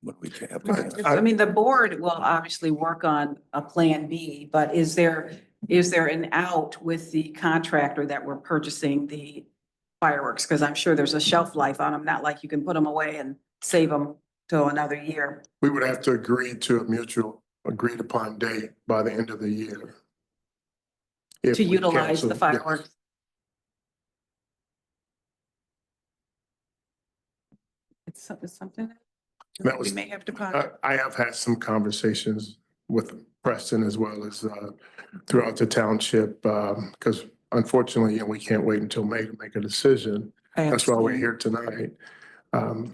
What we can have. I mean, the board will obviously work on a plan B, but is there an out with the contractor that we're purchasing the fireworks? Because I'm sure there's a shelf life on them, not like you can put them away and save them till another year. We would have to agree to a mutual agreed upon date by the end of the year. If To we utilize cancel, the yes. fireworks. It's something That we was, may have to ponder. I have had some conversations with Preston as well as throughout the township, because unfortunately, we can't wait until May to make a decision. I That's why we're understand. here tonight.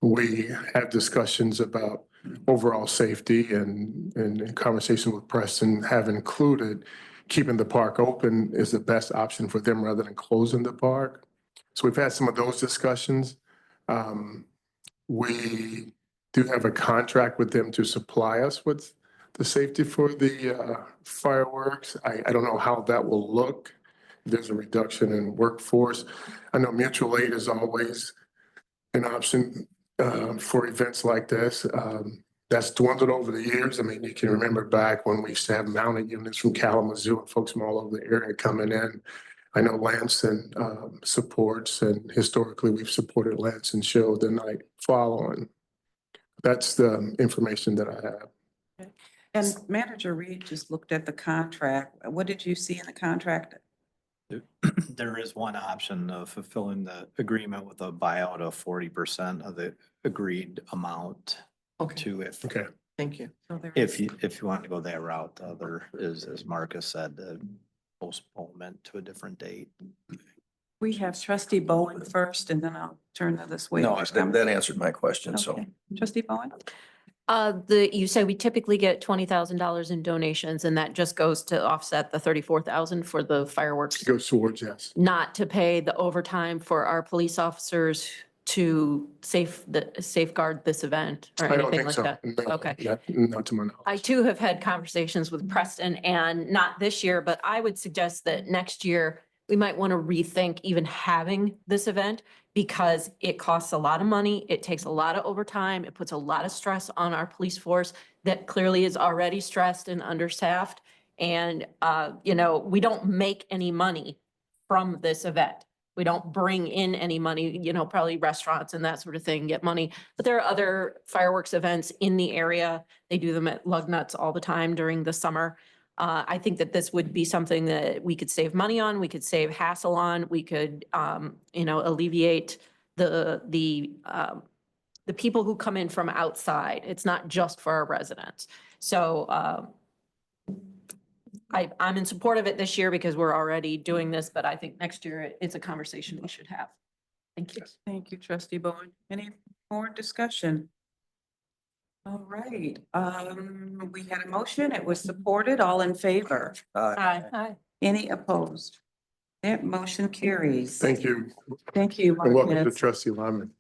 We have discussions about overall safety and in conversation with Preston have included keeping the park open is the best option for them rather than closing the park. So we've had some of those discussions. We do have a contract with them to supply us with the safety for the fireworks. I don't know how that will look. There's a reduction in workforce. I know mutual aid is always an option for events like this. That's dwindled over the years. I mean, you can remember back when we used to have mounted units from Kalamazoo and folks from all over the area coming in. I know Lansing supports, and historically we've supported Lansing show the night following. That's the information that I have. And Manager Reed just looked at the contract. What did you see in the contract? There is one option of fulfilling the agreement with a buyout of 40% of the agreed amount Okay, to if, Okay. thank you. So there if you want to go that route. The other is, as Marcus said, the postponement to a different date. We have Trustee Bowen first, and then I'll turn to this way. No, that answered my question, so. Okay. Trustee Bowen? You say we typically get $20,000 in donations and that just goes to offset the 34,000 for the fireworks, It goes towards, yes. not to pay the overtime for our police officers to safeguard this event or I don't anything think like so. that? No, Okay. Not to my knowledge. I too have had conversations with Preston and not this year, but I would suggest that next year we might want to rethink even having this event because it costs a lot of money. It takes a lot of overtime. It puts a lot of stress on our police force that clearly is already stressed and understaffed. And, we don't make any money from this event. We don't bring in any money, probably restaurants and that sort of thing get money. But there are other fireworks events in the area. They do them at Lug Nuts all the time during the summer. I think that this would be something that we could save money on, we could save hassle on, we could, alleviate the people who come in from outside. It's not just for our residents. So, I'm in support of it this year because we're already doing this, but I think next year it's a conversation we should have. Thank you. Thank you, trustee Bowen. Any more discussion? All right, we had a motion. It was supported. All in favor? Aye. Any opposed? That motion carries. Thank you. Thank you. And welcome to Martinez. trustee Lyman.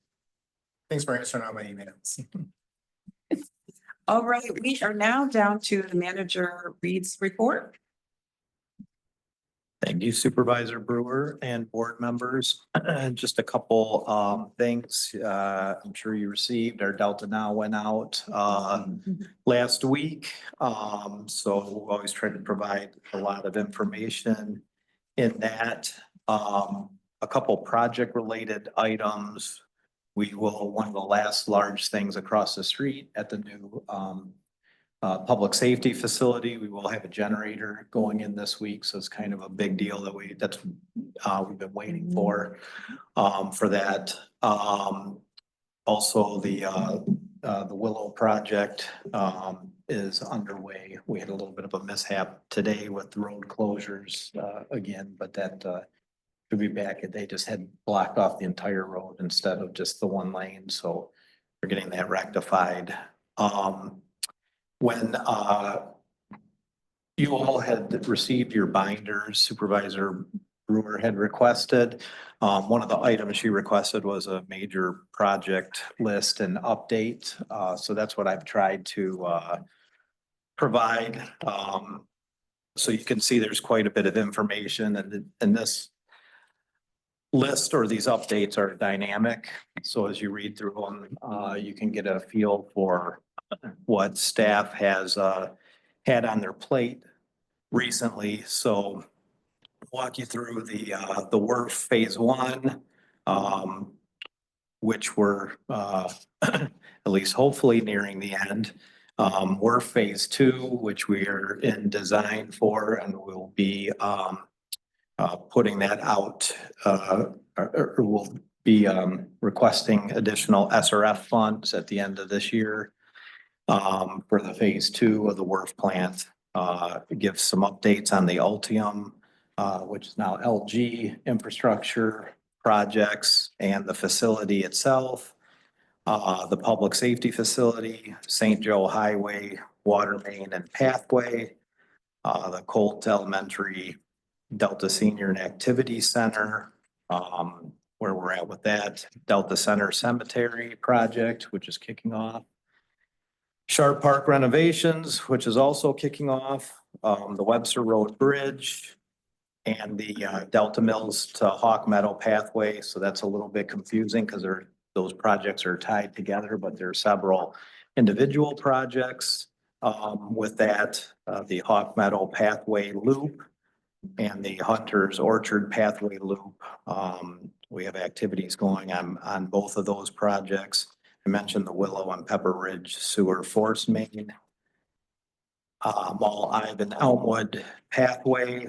Thanks for answering all my emails. All right, we are now down to the manager Reed's report. Thank you Supervisor Brewer and board members. Just a couple things I'm sure you received. Our Delta Now went out last week. So we always try to provide a lot of information in that. A couple project related items. One of the last large things across the street at the new public safety facility, we will have a generator going in this week. So it's kind of a big deal that we've been waiting for that. Also the Willow project is underway. We had a little bit of a mishap today with road closures again, but that should be back. They just had blocked off the entire road instead of just the one lane. So we're getting that rectified. When you all had received your binders, Supervisor Brewer had requested. One of the items she requested was a major project list and update. So that's what I've tried to provide. So you can see there's quite a bit of information, and this list or these updates are dynamic. So as you read through them, you can get a feel for what staff has had on their plate recently. So walk you through the WRF phase 1, which we're at least hopefully nearing the end. WRF phase 2, which we are in design for, and we'll be putting that out, or we'll be requesting additional SRF funds at the end of this year for the phase 2 of the WRF plant. Give some updates on the Ultium, which is now LG infrastructure projects, and the facility itself, the public safety facility, St. Joe Highway, water main and pathway, the Colt Elementary Delta Senior and Activity Center, where we're at with that, Delta Center Cemetery project, which is kicking off. Sharp Park renovations, which is also kicking off, the Webster Road Bridge, and the Delta Mills to Hawk Meadow pathway. So that's a little bit confusing because those projects are tied together, but there are several individual projects with that, the Hawk Meadow pathway loop and the Hunter's Orchard pathway loop. We have activities going on both of those projects. I mentioned the Willow and Pepper Ridge sewer force main. Mall Ivan Elmwood pathway,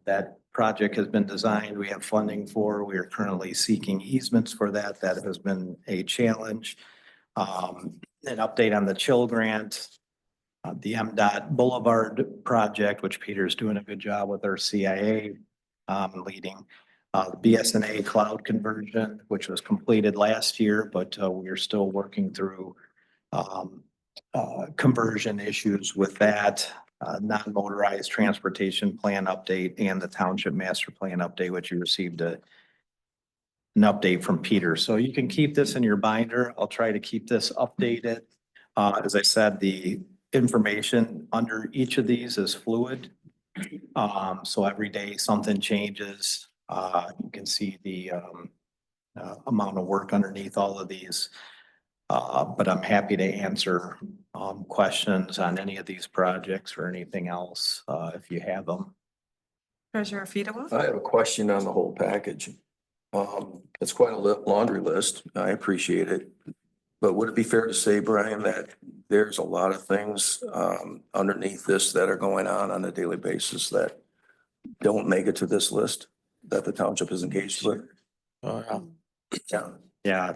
that project has been designed. We have funding for. We are currently seeking easements for that. That has been a challenge. An update on the Chill Grant, the MDOT Boulevard project, which Peter's doing a good job with our CIA leading. The BSNA cloud conversion, which was completed last year, but we are still working through conversion issues with that, non-motorized transportation plan update, and the township master plan update, which you received an update from Peter. So you can keep this in your binder. I'll try to keep this updated. As I said, the information under each of these is fluid. So every day something changes. You can see the amount of work underneath all of these. But I'm happy to answer questions on any of these projects or anything else if you have them. Treasurer Fedewa? I have a question on the whole package. It's quite a laundry list. I appreciate it. But would it be fair to say, Brian, that there's a lot of things underneath this that are going on a daily basis that don't make it to this list that the township is engaged with? Yeah. Yeah.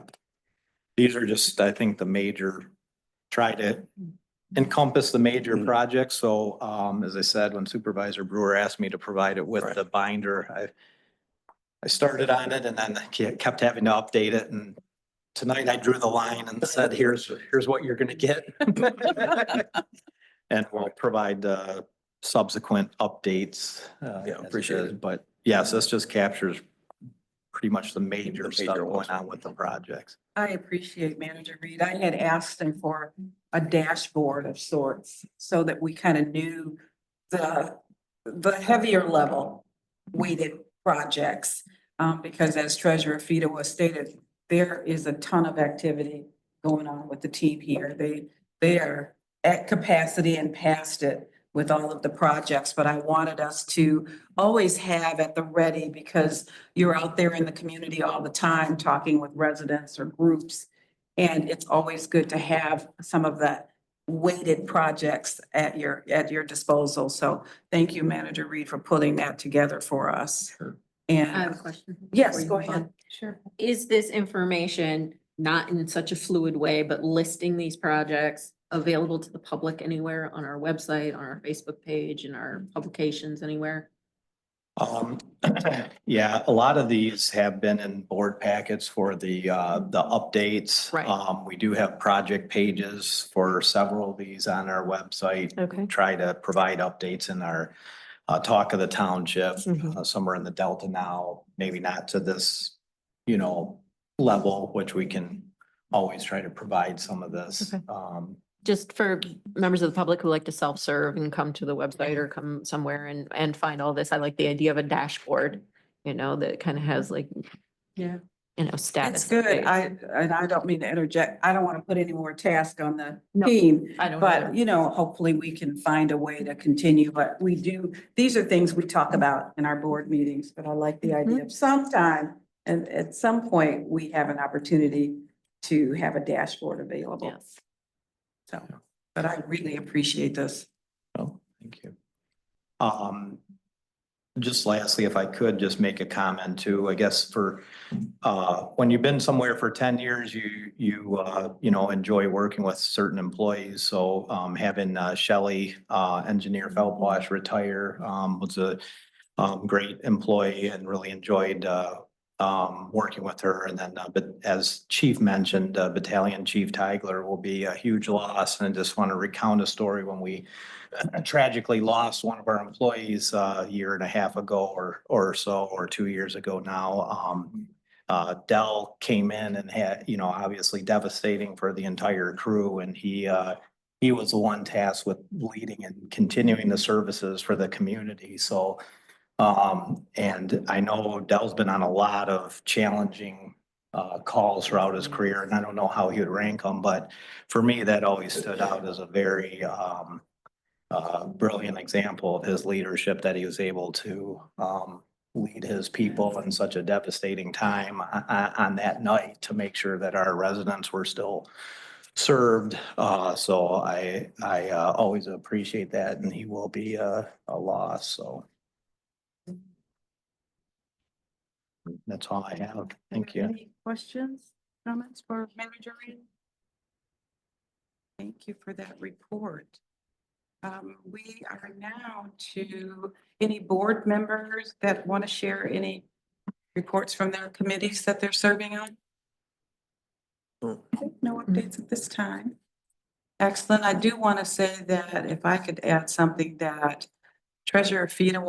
These are just, I think, the major, try to encompass the major projects. So, as I said, when Supervisor Brewer asked me to provide it with the binder, I started on it and then kept having to update it. And tonight I drew the line and said, here's what you're gonna get. And we'll provide subsequent updates. Yeah, appreciate it. But yes, this just captures pretty much the major The stuff major going ones. on with the projects. I appreciate Manager Reed. I had asked him for a dashboard of sorts so that we kind of knew the heavier level weighted projects. Because as Treasurer Fida was stated, there is a ton of activity going on with the team here. They are at capacity and past it with all of the projects, but I wanted us to always have at the ready because you're out there in the community all the time talking with residents or groups. And it's always good to have some of the weighted projects at your disposal. So thank you, Manager Reed, for putting that together for us. I have a And question. yes, before go you move ahead. on. Sure. Is this information not in such a fluid way, but listing these projects available to the public anywhere on our website, on our Facebook page, in our publications anywhere? Yeah, a lot of these have been in board packets for the updates. Right. We do have project pages for several of these on our website. Okay. Try to provide updates in our talk of the township, Mhm. somewhere in the Delta now, maybe not to this, level, which we can always try to provide some of this. Okay. Just for members of the public who like to self-serve and come to the website or come somewhere and find all this, I like the idea of a dashboard, that kind of has like, Yeah. status. It's good. updates. I don't mean to interject. I don't want to put any more task on the No, team. I don't But, either. hopefully we can find a way to continue, but these are things we talk about in our board meetings, but I like the idea of sometime. And at some point, we have an opportunity to have a dashboard available. Yes. So, but I really appreciate this. Oh, thank you. Just lastly, if I could just make a comment too, I guess for, when you've been somewhere for 10 years, you enjoy working with certain employees. So, having, Shelley, engineer Feldwash retire, was a, great employee and really enjoyed, working with her. And then, but as Chief mentioned, Battalion Chief Tigler will be a huge loss. And I just want to recount a story when we tragically lost one of our employees a year and a half ago or so, or 2 years ago now. Dell came in and had, obviously devastating for the entire crew. And he was the one tasked with leading and continuing the services for the community. So, and I know Dell's been on a lot of challenging calls throughout his career, and I don't know how he would rank them, but for me, that always stood out as a very brilliant example of his leadership, that he was able to lead his people in such a devastating time on that night to make sure that our residents were still served. So I always appreciate that, and he will be a loss. So that's all I have. Thank you. Any questions, comments for Manager Reed? Thank you for that report. We are now to any board members that want to share any reports from their committees that they're serving on? Okay, no updates at this time. Excellent. I do want to say that if I could add something, that Treasurer Fida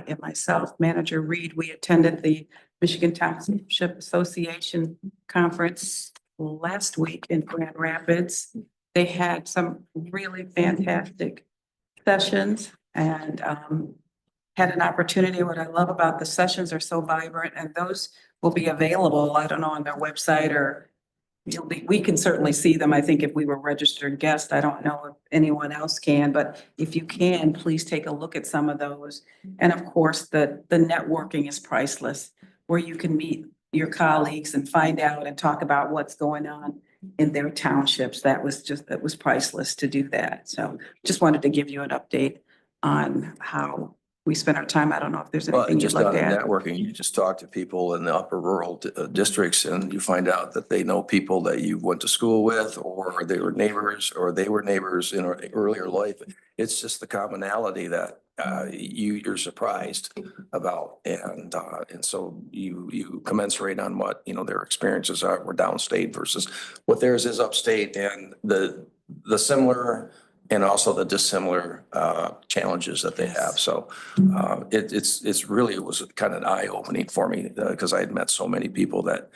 and myself, Manager Reed, we attended the Michigan Township Association Conference last week in Grand Rapids. They had some really fantastic sessions and had an opportunity. What I love about the sessions are so vibrant, and those will be available, I don't know, on their website, or we can certainly see them. I think if we were registered guests, I don't know if anyone else can, but if you can, please take a look at some of those. And of course, the networking is priceless, where you can meet your colleagues and find out and talk about what's going on in their townships. That was priceless to do that. So just wanted to give you an update on how we spent our time. I don't know if there's Well, anything you'd just like on to the add. networking, you just talk to people in the upper rural districts and you find out that they know people that you went to school with, or they were neighbors in an earlier life. It's just the commonality that you're surprised about. And so you commensurate on what, their experiences were downstate versus what theirs is upstate, and the similar and also the dissimilar challenges that they have. So it was kind of eye-opening for me because I had met so many people that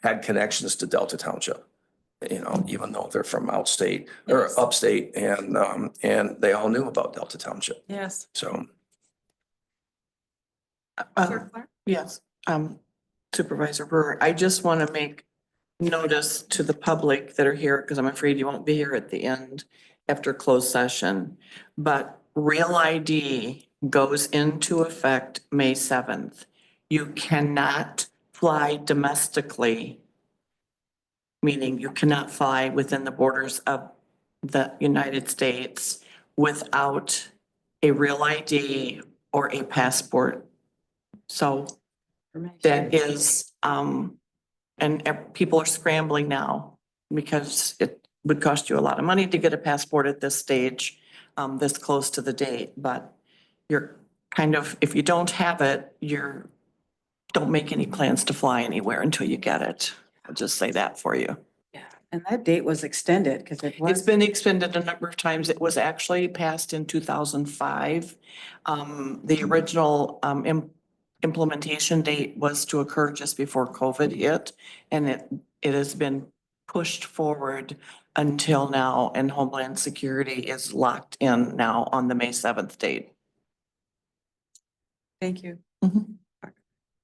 had connections to Delta Township, even though they're from outstate or upstate, and they all knew about Delta Township. Yes. So Yes, Supervisor Brewer, I just want to make notice to the public that are here, because I'm afraid you won't be here at the end after closed session. But Real ID goes into effect May 7th. You cannot fly domestically, meaning you cannot fly within the borders of the United States without a Real ID or a passport. So that is, and people are scrambling now because it would cost you a lot of money to get a passport at this stage, this close to the date. But you're kind of, if you don't have it, don't make any plans to fly anywhere until you get it. I'll just say that for you. Yeah, and that date was extended because it It's was. been extended a number of times. It was actually passed in 2005. The original implementation date was to occur just before COVID hit, and it has been pushed forward until now, and Homeland Security is locked in now on the May 7th date. Thank you. Mhm.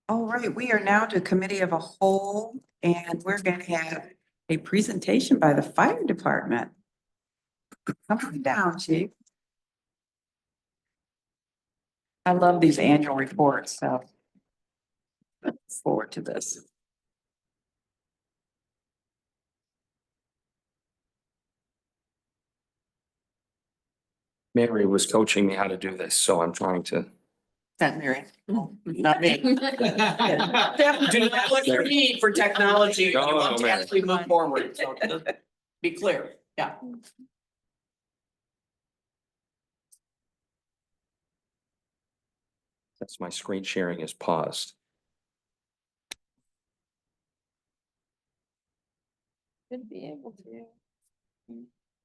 All right, we are now to Committee of a Whole, and we're going to have a presentation by the Fire Department. Come on down, Chief. I love these annual reports, so look forward to this. Mary was coaching me how to do this, so I'm trying to. Not Mary, not me. Do not look for me for technology. You No, want to Mary. actually move forward, so just be clear, yeah. That's my screen sharing is paused. Should be able to.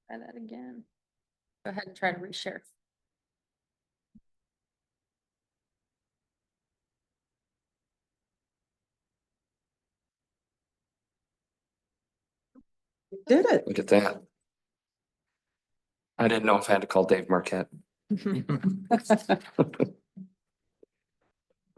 Try that again. Go ahead and try to reshare. Did it? Look at that. I didn't know if I had to call Dave Marquette.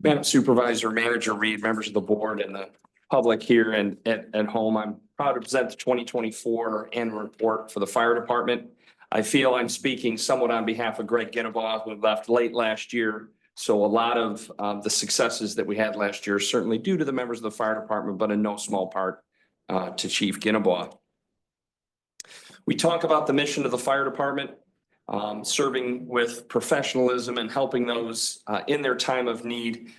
Madam Supervisor, Manager Reed, members of the board and the public here and at home, I'm proud to present the 2024 annual report for the fire department. I feel I'm speaking somewhat on behalf of Greg Ginnebaugh, who left late last year. So a lot of the successes that we had last year, certainly due to the members of the fire department, but in no small part to Chief Ginnebaugh. We talk about the mission of the fire department, serving with professionalism and helping those in their time of need.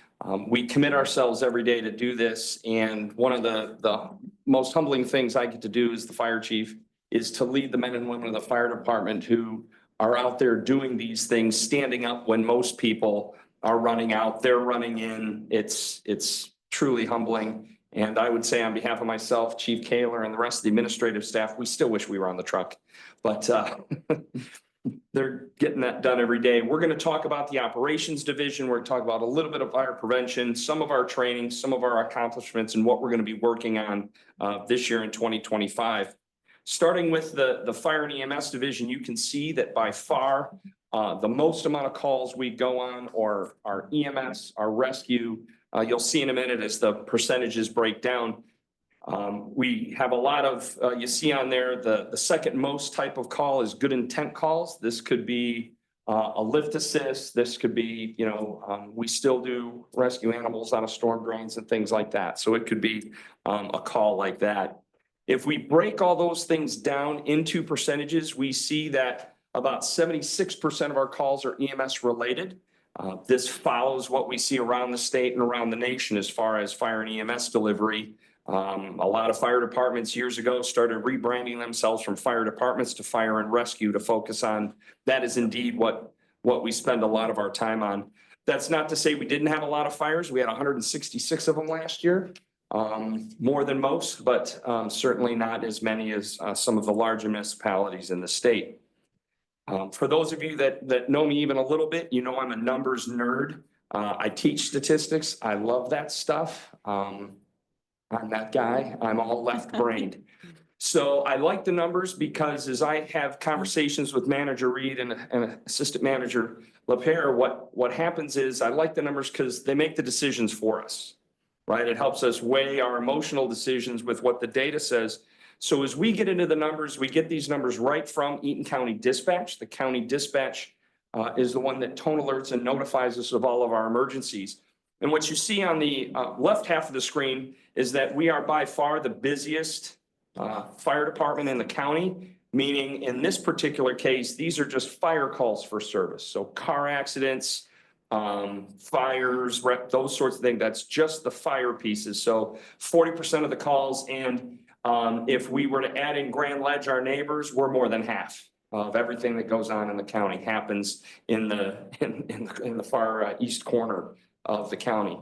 We commit ourselves every day to do this. And one of the most humbling things I get to do as the fire chief is to lead the men and women of the fire department who are out there doing these things, standing up when most people are running out, they're running in. It's truly humbling. And I would say on behalf of myself, Chief Kaler, and the rest of the administrative staff, we still wish we were on the truck, but they're getting that done every day. We're going to talk about the operations division. We're going to talk about a little bit of fire prevention, some of our training, some of our accomplishments, and what we're going to be working on this year in 2025. Starting with the fire and EMS division, you can see that by far the most amount of calls we go on are our EMS, our rescue. You'll see in a minute as the percentages break down. We have a lot of, you see on there, the second most type of call is good intent calls. This could be a lift assist. This could be, we still do rescue animals out of storm drains and things like that. So it could be a call like that. If we break all those things down into percentages, we see that about 76% of our calls are EMS related. This follows what we see around the state and around the nation as far as fire and EMS delivery. A lot of fire departments years ago started rebranding themselves from fire departments to fire and rescue to focus on that is indeed what we spend a lot of our time on. That's not to say we didn't have a lot of fires. We had 166 of them last year, more than most, but certainly not as many as some of the larger municipalities in the state. For those of you that know me even a little bit, you know I'm a numbers nerd. I teach statistics. I love that stuff. I'm that guy. I'm all left-brained. So I like the numbers because as I have conversations with Manager Reed and Assistant Manager LaPierre, what happens is I like the numbers because they make the decisions for us, right? It helps us weigh our emotional decisions with what the data says. So as we get into the numbers, we get these numbers right from Eaton County Dispatch. The county dispatch is the one that tone alerts and notifies us of all of our emergencies. And what you see on the left half of the screen is that we are by far the busiest fire department in the county, meaning in this particular case, these are just fire calls for service. So car accidents, fires, those sorts of things. That's just the fire pieces. So 40% of the calls, and if we were to add in Grand Ledge, our neighbors, we're more than half of everything that goes on in the county happens in the far east corner of the county.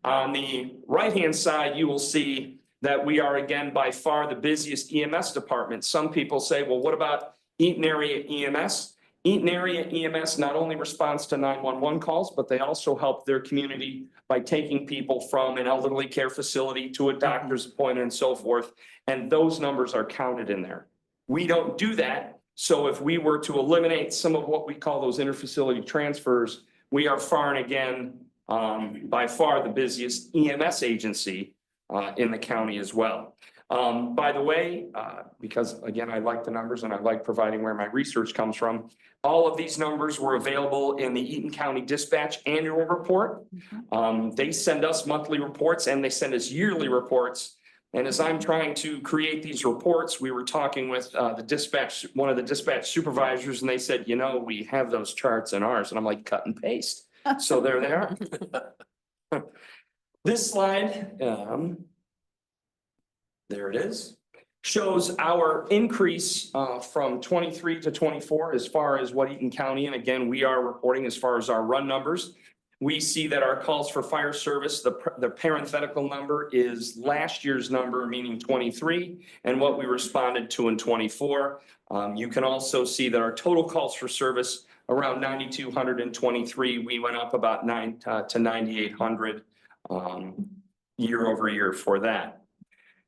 On the right-hand side, you will see that we are again by far the busiest EMS department. Some people say, well, what about Eaton area EMS? Eaton area EMS not only responds to 911 calls, but they also help their community by taking people from an elderly care facility to a doctor's appointment and so forth. And those numbers are counted in there. We don't do that. So if we were to eliminate some of what we call those interfacility transfers, we are far and again, by far the busiest EMS agency in the county as well. By the way, because again, I like the numbers and I like providing where my research comes from, all of these numbers were available in the Eaton County Dispatch annual report. They send us monthly reports and they send us yearly reports. And as I'm trying to create these reports, we were talking with one of the dispatch supervisors, and they said, you know, we have those charts in ours. And I'm like, cut and paste. So there they are. This slide, there it is, shows our increase from 23 to 24 as far as what Eaton County, and again, we are reporting as far as our run numbers. We see that our calls for fire service, the parenthetical number is last year's number, meaning 23, and what we responded to in 24. You can also see that our total calls for service around 9,223. We went up about 9 to 9,800 year over year for that.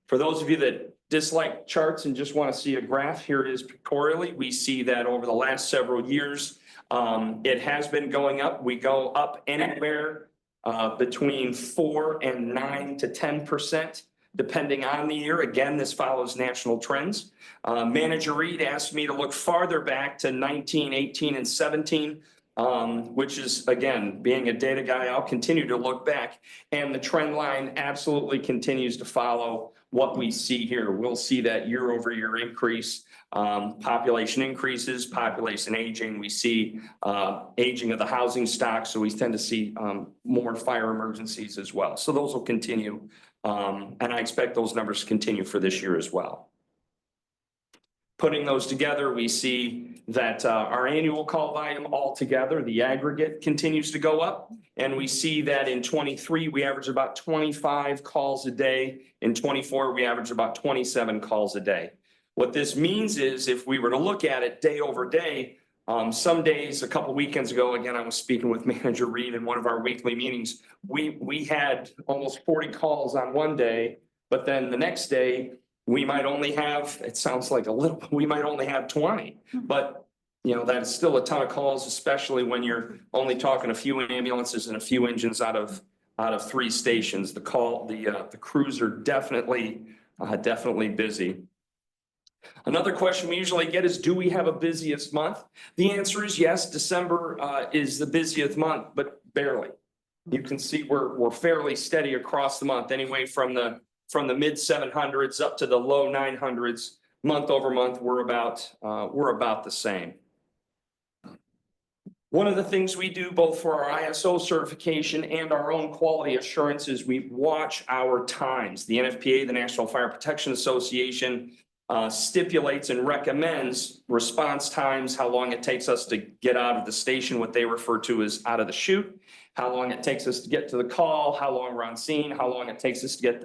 For those of you that dislike charts and just want to see a graph, here it is pictorially. We see that over the last several years, it has been going up. We go up anywhere between 4 and 9 to 10%, depending on the year. Again, this follows national trends. Manager Reed asked me to look farther back to 19, 18, and 17, which is, again, being a data guy, I'll continue to look back. And the trend line absolutely continues to follow what we see here. We'll see that year over year increase. Population increases, population aging. We see aging of the housing stock. So we tend to see more fire emergencies as well. So those will continue. And I expect those numbers to continue for this year as well. Putting those together, we see that our annual call volume altogether, the aggregate, continues to go up. And we see that in 23, we average about 25 calls a day. In 24, we average about 27 calls a day. What this means is if we were to look at it day over day, some days, a couple weekends ago, again, I was speaking with Manager Reed in one of our weekly meetings. We had almost 40 calls on one day, but then the next day, we might only have, it sounds like a little, we might only have 20, but you know, that is still a ton of calls, especially when you're only talking a few ambulances and a few engines out of 3 stations. The crews are definitely busy. Another question we usually get is, do we have a busiest month? The answer is yes. December is the busiest month, but barely. You can see we're fairly steady across the month, anyway from the from the mid 700s up to the low 900s. Month over month, we're about the same. One of the things we do both for our ISO certification and our own quality assurance is we watch our times. The NFPA, the National Fire Protection Association, stipulates and recommends response times, how long it takes us to get out of the station, what they refer to as out of the chute, how long it takes us to get to the call, how long we're on scene, how long it takes us to get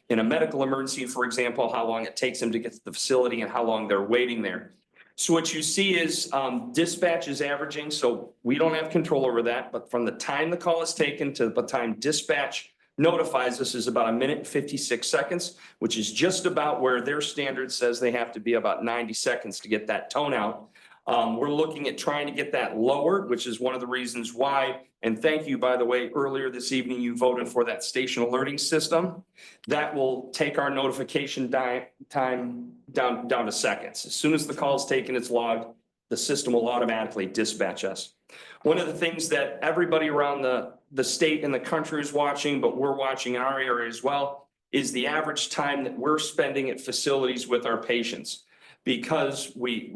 in a medical emergency, for example, how long it takes them to get to the facility and how long they're waiting there. So what you see is dispatch is averaging, so we don't have control over that, but from the time the call is taken to the time dispatch notifies us is about 1 minute and 56 seconds, which is just about where their standard says they have to be, about 90 seconds to get that tone out. We're looking at trying to get that lowered, which is one of the reasons why, and thank you, by the way, earlier this evening, you voted for that station alerting system. That will take our notification time down to seconds. As soon as the call is taken, it's logged, the system will automatically dispatch us. One of the things that everybody around the state and the country is watching, but we're watching in our area as well, is the average time that we're spending at facilities with our patients. Because we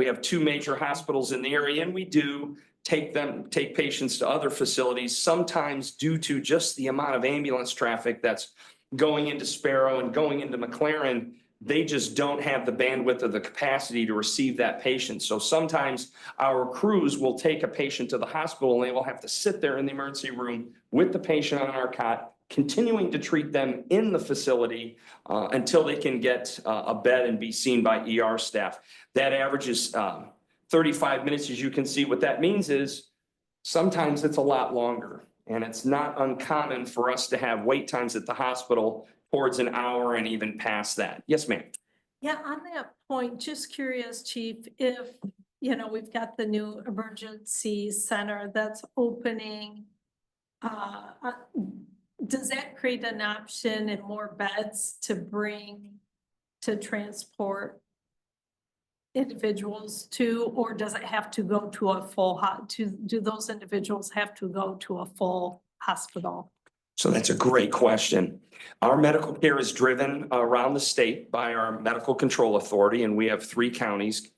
have 2 major hospitals in the area, and we do take patients to other facilities, sometimes due to just the amount of ambulance traffic that's going into Sparrow and going into McLaren, they just don't have the bandwidth or the capacity to receive that patient. So sometimes our crews will take a patient to the hospital and they will have to sit there in the emergency room with the patient on our cot, continuing to treat them in the facility until they can get a bed and be seen by ER staff. That averages 35 minutes, as you can see. What that means is sometimes it's a lot longer, and it's not uncommon for us to have wait times at the hospital towards an hour and even past that. Yes, ma'am. Yeah, on that point, just curious, Chief, if, we've got the new emergency center that's opening, does that create an option and more beds to transport individuals to, or does it have to go to a full, do those individuals have to go to a full hospital? So that's a great question. Our medical care is driven around the state by our medical control authority, and we have 3 counties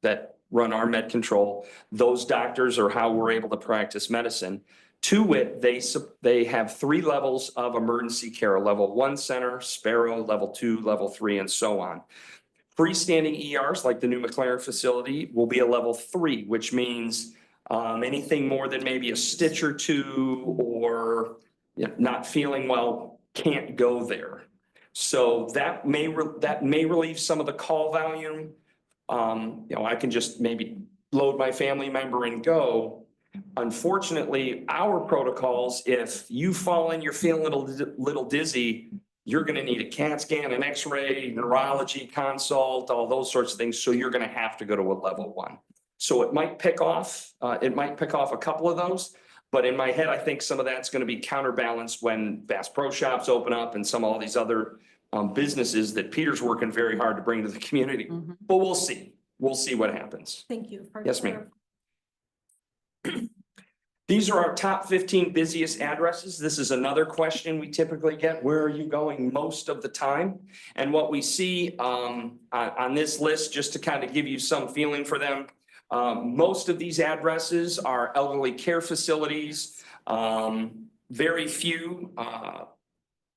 that run our med control. Those doctors are how we're able to practice medicine. To wit, they have 3 levels of emergency care: level 1 center, Sparrow, level 2, level 3, and so on. Freestanding ERs like the new McLaren facility will be a level 3, which means anything more than maybe a stitch or 2 or not feeling well can't go there. So that may relieve some of the call volume. I can just maybe load my family member and go. Unfortunately, our protocols, if you fall in, you're feeling a little dizzy, you're going to need a CAT scan, an X-ray, neurology consult, all those sorts of things. So you're going to have to go to a level 1. So it might pick off a couple of those. But in my head, I think some of that's going to be counterbalanced when Bass Pro Shops open up and all these other businesses that Peter's working very hard to bring to the community. Mm-hmm. But we'll see. We'll see what happens. Thank you. Yes, ma'am. These are our top 15 busiest addresses. This is another question we typically get. Where are you going most of the time? And what we see on this list, just to kind of give you some feeling for them, most of these addresses are elderly care facilities. Very few,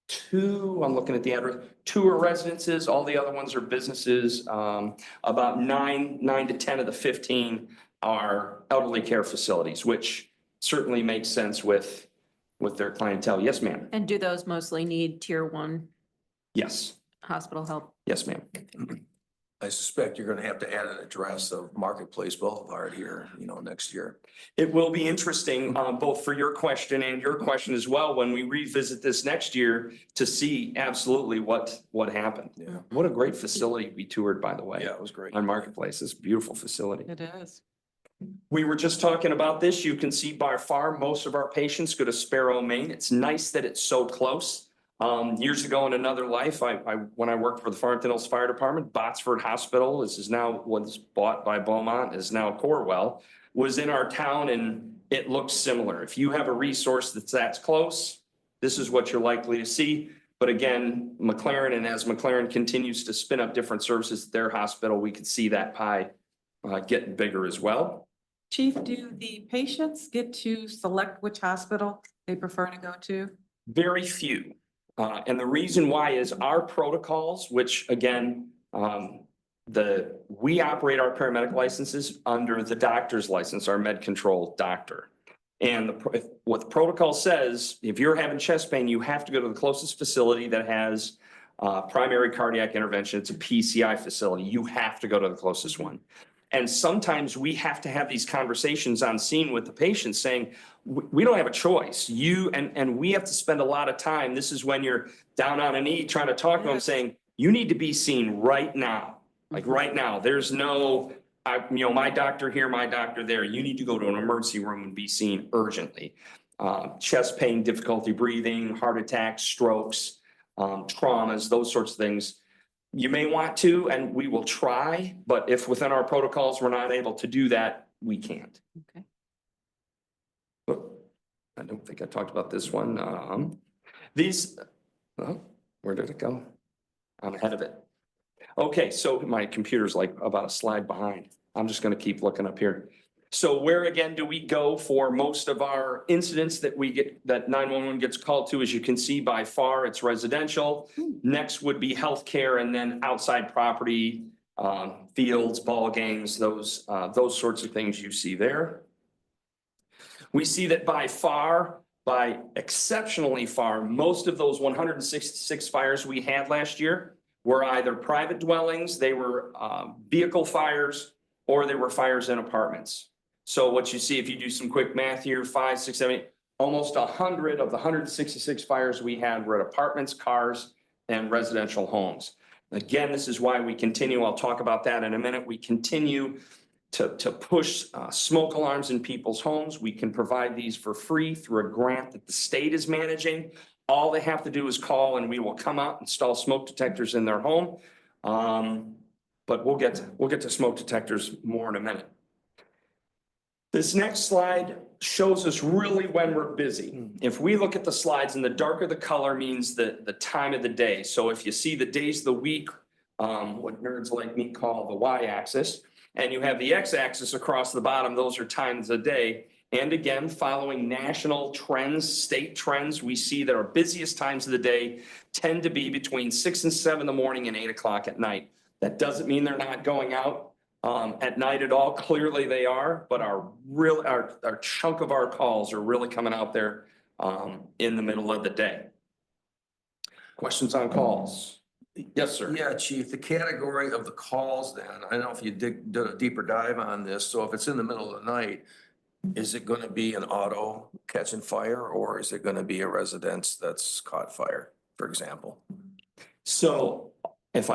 2, I'm looking at the address, 2 are residences. All the other ones are businesses. About 9 to 10 of the 15 are elderly care facilities, which certainly makes sense with their clientele. Yes, ma'am. And do those mostly need tier 1 Yes. hospital help? Yes, ma'am. I suspect you're gonna have to add an address of Marketplace Boulevard here, next year. It will be interesting, both for your question and your question as well, when we revisit this next year to see absolutely what happened. Yeah. What a great facility we toured, by the way. Yeah, it was great. On Marketplace, this beautiful facility. It is. We were just talking about this. You can see by far, most of our patients go to Sparrow, Maine. It's nice that it's so close. Years ago in another life, when I worked for the Farmington Hills Fire Department, Botsford Hospital, this is now was bought by Beaumont, is now Corwell, was in our town, and it looks similar. If you have a resource that's close, this is what you're likely to see. But But again, McLaren, and as McLaren continues to spin up different services at their hospital, we could see that pie getting bigger as well. Chief, do the patients get to select which hospital they prefer to go to? Very few. And the reason why is our protocols, which again, we operate our paramedic licenses under the doctor's license, our med control doctor. And what the protocol says, if you're having chest pain, you have to go to the closest facility that has primary cardiac intervention. It's a PCI facility. You have to go to the closest one. And sometimes we have to have these conversations on scene with the patient saying, we don't have a choice. And we have to spend a lot of time. This is when you're down on a knee trying to talk to them saying, you need to be seen right now. Like right now, there's no, my doctor here, my doctor there. You need to go to an emergency room and be seen urgently. Chest pain, difficulty breathing, heart attacks, strokes, traumas, those sorts of things. You may want to, and we will try, but if within our protocols, we're not able to do that, we can't. Okay. I don't think I talked about this one. Where did it go? I'm ahead of it. Okay, so my computer's like about a slide behind. I'm just gonna keep looking up here. So where again do we go for most of our incidents that we get, that 911 gets called to? As you can see, by far, it's residential. Next would be healthcare, and then outside property, fields, ball games, those sorts of things you see there. We see that by far, by exceptionally far, most of those 166 fires we had last year were either private dwellings, they were vehicle fires, or they were fires in apartments. So what you see, if you do some quick math here, 5, 6, 7, 8, almost 100 of the 166 fires we had were at apartments, cars, and residential homes. Again, this is why we continue, I'll talk about that in a minute, we continue to push smoke alarms in people's homes. We can provide these for free through a grant that the state is managing. All they have to do is call and we will come out, install smoke detectors in their home. But we'll get to smoke detectors more in a minute. This next slide shows us really when we're busy. If we look at the slides, and the darker the color means the time of the day. So if you see the days of the week, what nerds like me call the y-axis, and you have the x-axis across the bottom, those are times a day. And again, following national trends, state trends, we see that our busiest times of the day tend to be between 6 and 7 in the morning and 8 o'clock at night. That doesn't mean they're not going out at night at all. Clearly they are, but our chunk of our calls are really coming out there in the middle of the day. Questions on calls? Yes, sir. Yeah, Chief, the category of the calls then, I don't know if you did a deeper dive on this. So if it's in the middle of the night, is it going to be an auto catching fire, or is it going to be a residence that's caught fire, for example? So if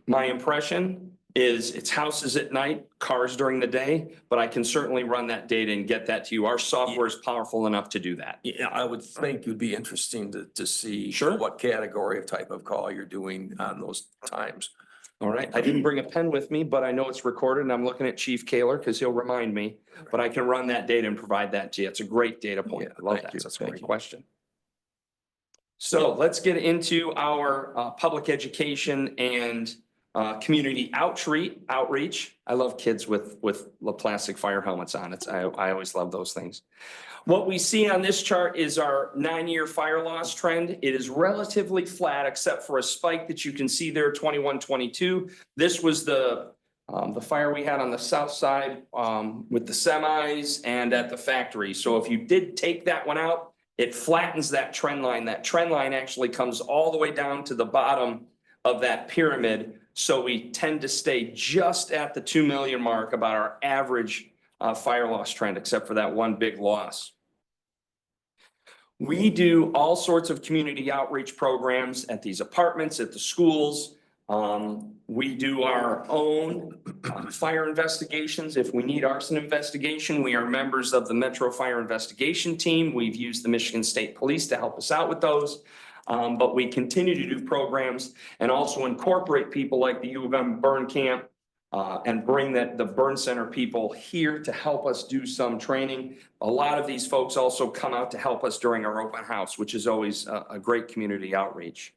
my impression is it's houses at night, cars during the day, but I can certainly run that data and get that to you. Our software is powerful enough to do that. Yeah, I would think it would be interesting to see Sure. what category of type of call you're doing on those times. All right. I didn't bring a pen with me, but I know it's recorded and I'm looking at Chief Kaler because he'll remind me, but I can run that data and provide that to you. It's a great data point. Yeah, I love thank that. you. That's a Thank great you. question. So let's get into our public education and community outreach. I love kids with the plastic fire helmets on. I always love those things. What we see on this chart is our 9-year fire loss trend. It is relatively flat except for a spike that you can see there, 21-22. This was the fire we had on the south side with the semis and at the factory. So if you did take that one out, it flattens that trend line. That trend line actually comes all the way down to the bottom of that pyramid. So we tend to stay just at the 2 million mark, about our average fire loss trend, except for that one big loss. We do all sorts of community outreach programs at these apartments, at the schools. We do our own fire investigations. If we need arson investigation, we are members of the Metro Fire Investigation Team. We've used the Michigan State Police to help us out with those. But we continue to do programs and also incorporate people like the U of M Burn Camp and bring the burn center people here to help us do some training. A lot of these folks also come out to help us during our open house, which is always a great community outreach.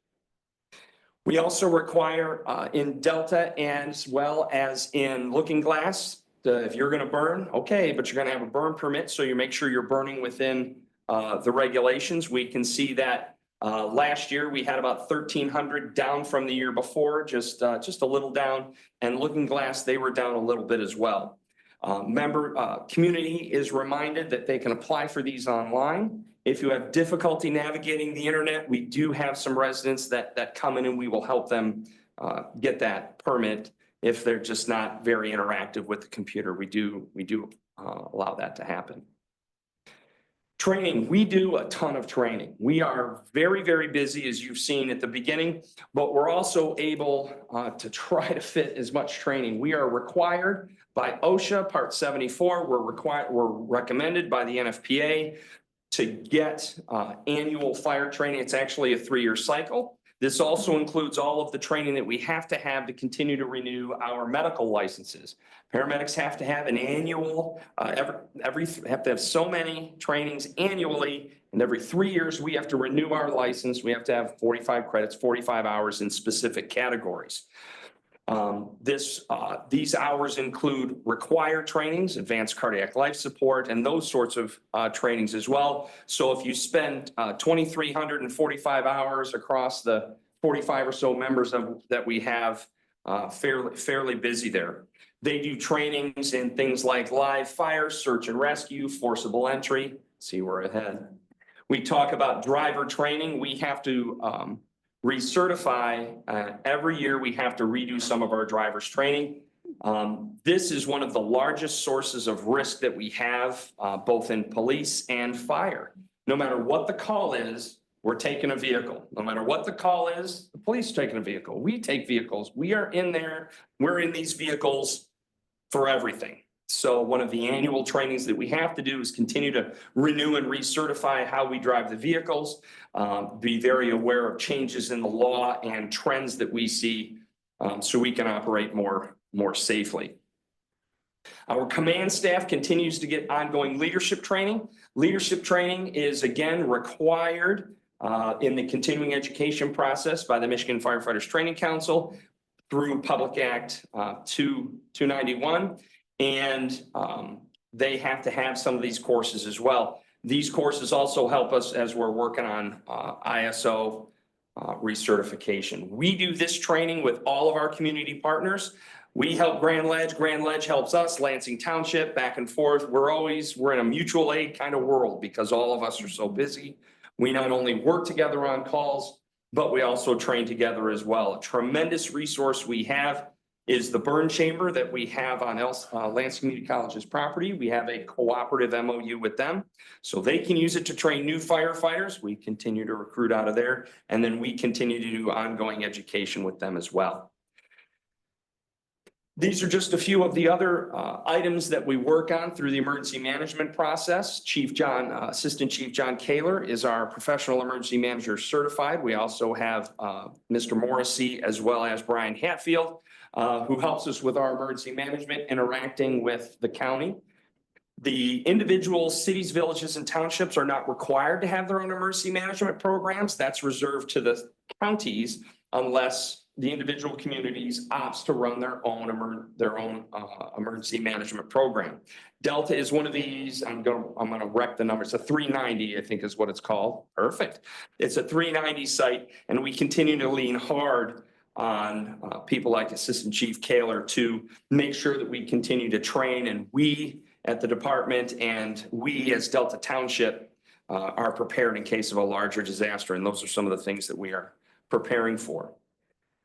We also require in Delta as well as in Looking Glass, if you're gonna burn, okay, but you're gonna have a burn permit, so you make sure you're burning within the regulations. We can see that last year we had about 1,300 down from the year before, just a little down. And Looking Glass, they were down a little bit as well. Community is reminded that they can apply for these online. If you have difficulty navigating the internet, we do have some residents that come in and we will help them get that permit. If they're just not very interactive with the computer, we do allow that to happen. Training, we do a ton of training. We are very, very busy, as you've seen at the beginning, but we're also able to try to fit as much training. We are required by OSHA Part 74. We're recommended by the NFPA to get annual fire training. It's actually a 3-year cycle. This also includes all of the training that we have to continue to renew our medical licenses. Paramedics have to have an annual, have to have so many trainings annually, and every 3 years we have to renew our license. We have to have 45 credits, 45 hours in specific categories. These hours include required trainings, advanced cardiac life support, and those sorts of trainings as well. So if you spend 2,345 hours across the 45 or so members that we have, fairly busy there. They do trainings in things like live fire, search and rescue, forcible entry. See, we're ahead. We talk about driver training. We have to recertify every year. We have to redo some of our drivers training. This is one of the largest sources of risk that we have, both in police and fire. No matter what the call is, we're taking a vehicle. No matter what the call is, the police are taking a vehicle. We take vehicles. We are in there. We're in these vehicles for everything. So one of the annual trainings that we have to do is continue to renew and recertify how we drive the vehicles, be very aware of changes in the law and trends that we see, so we can operate more safely. Our command staff continues to get ongoing leadership training. Leadership training is again required in the continuing education process by the Michigan Firefighters Training Council through Public Act 291. And they have to have some of these courses as well. These courses also help us as we're working on ISO recertification. We do this training with all of our community partners. We help Grand Ledge. Grand Ledge helps us, Lansing Township, back and forth. We're in a mutual aid kind of world because all of us are so busy. We not only work together on calls, but we also train together as well. A tremendous resource we have is the burn chamber that we have on Lansing Community College's property. We have a cooperative MOU with them, so they can use it to train new firefighters. We continue to recruit out of there, and then we continue to do ongoing education with them as well. These are just a few of the other items that we work on through the emergency management process. Assistant Chief John Kaler is our professional emergency manager certified. We also have Mr. Morrissey as well as Brian Hatfield, who helps us with our emergency management, interacting with the county. The individual cities, villages, and townships are not required to have their own emergency management programs. That's reserved to the counties unless the individual communities opts to run their own emergency management program. Delta is one of these. I'm gonna wreck the number. It's a 390, I think is what it's called. Perfect. It's a 390 site, and we continue to lean hard on people like Assistant Chief Kaler to make sure that we continue to train, and we at the department and we as Delta Township are prepared in case of a larger disaster. And those are some of the things that we are preparing for.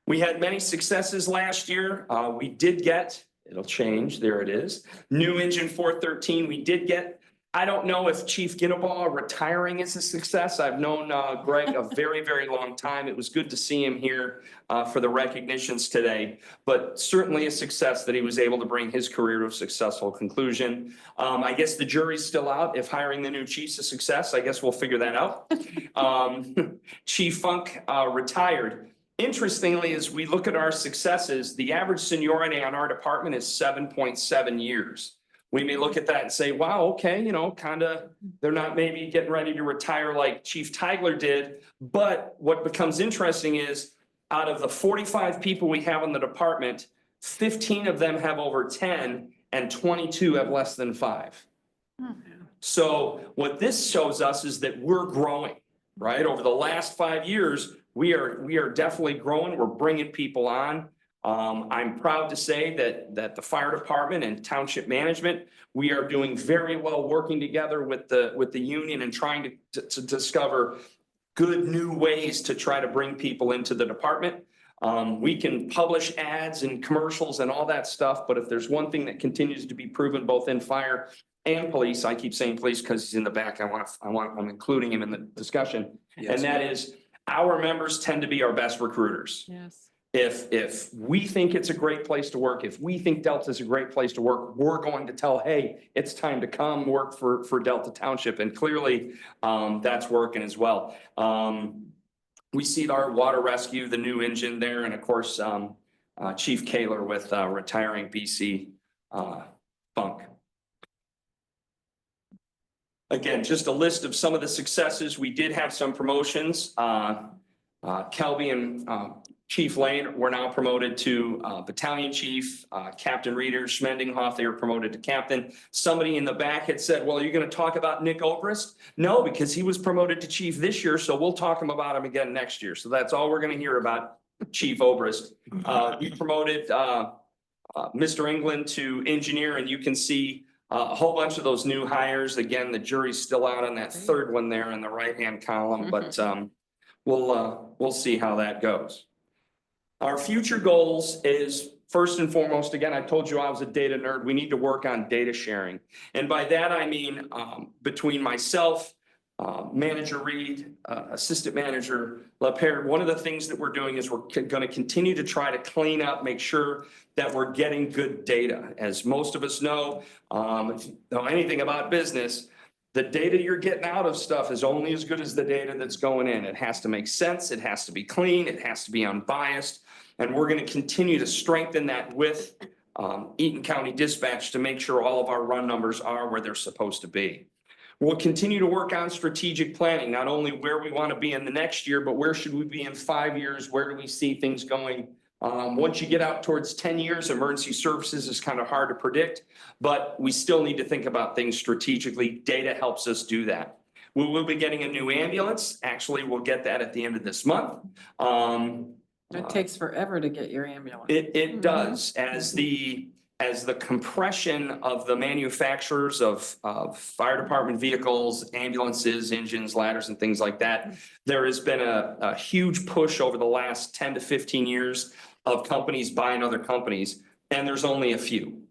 We had many successes last year. We did get, it'll change, there it is, new engine 413. We did get, I don't know if Chief Ginnebaugh retiring is a success. I've known Greg a very, very long time. It was good to see him here for the recognitions today, but certainly a success that he was able to bring his career to a successful conclusion. I guess the jury's still out if hiring the new chief's a success. I guess we'll figure that out. Chief Funk retired. Interestingly, as we look at our successes, the average seniority on our department is 7.7 years. We may look at that and say, wow, okay, you know, kind of, they're not maybe getting ready to retire like Chief Tigler did. But what becomes interesting is out of the 45 people we have in the department, 15 of them have over 10 and 22 have less than 5. So what this shows us is that we're growing, right? Over the last 5 years, we are definitely growing. We're bringing people on. I'm proud to say that the fire department and township management, we are doing very well working together with the union and trying to discover good new ways to try to bring people into the department. We can publish ads and commercials and all that stuff, but if there's one thing that continues to be proven both in fire and police, I keep saying police because he's in the back. I'm including him in the discussion. And that is our members tend to be our best recruiters. Yes. If we think it's a great place to work, if we think Delta is a great place to work, we're going to tell, hey, it's time to come work for Delta Township. And clearly that's working as well. We see our water rescue, the new engine there, and of course, Chief Kaler with retiring BC Funk. Again, just a list of some of the successes. We did have some promotions. Kelby and Chief Lane were now promoted to battalion chief. Captain Reeder, Schmendinghoff, they were promoted to captain. Somebody in the back had said, well, are you going to talk about Nick Obrist? No, because he was promoted to chief this year, so we'll talk about him again next year. So that's all we're going to hear about Chief Obrist. We promoted Mr. England to engineer, and you can see a whole bunch of those new hires. Again, the jury's still out on that third one there in the right-hand column, but we'll see how that goes. Our future goals is, first and foremost, again, I told you I was a data nerd. We need to work on data sharing. And by that, I mean, between myself, Manager Reed, Assistant Manager LaPierre, one of the things that we're doing is we're going to continue to try to clean up, make sure that we're getting good data. As most of us know, if you know anything about business, the data you're getting out of stuff is only as good as the data that's going in. It has to make sense. It has to be clean. It has to be unbiased. And we're going to continue to strengthen that with Eaton County Dispatch to make sure all of our run numbers are where they're supposed to be. We'll continue to work on strategic planning, not only where we want to be in the next year, but where should we be in 5 years? Where do we see things going? Once you get out towards 10 years, emergency services is kind of hard to predict, but we still need to think about things strategically. Data helps us do that. We will be getting a new ambulance. Actually, we'll get that at the end of this month. It takes forever to get your ambulance. It does, as the compression of the manufacturers of fire department vehicles, ambulances, engines, ladders, and things like that. There has been a huge push over the last 10 to 15 years of companies buying other companies, and there's only a few.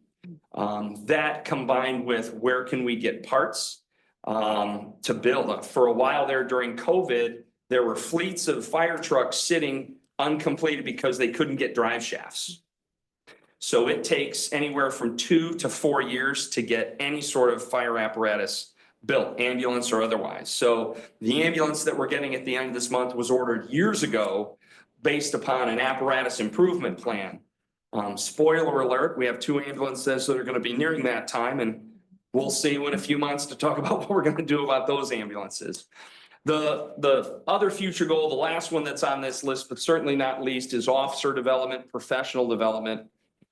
That combined with where can we get parts to build. For a while there during COVID, there were fleets of fire trucks sitting uncompleted because they couldn't get drive shafts. So it takes anywhere from 2 to 4 years to get any sort of fire apparatus built, ambulance or otherwise. So the ambulance that we're getting at the end of this month was ordered years ago based upon an apparatus improvement plan. Spoiler alert, we have 2 ambulances that are going to be nearing that time, and we'll see you in a few months to talk about what we're going to do about those ambulances. The other future goal, the last one that's on this list, but certainly not least, is officer development, professional development.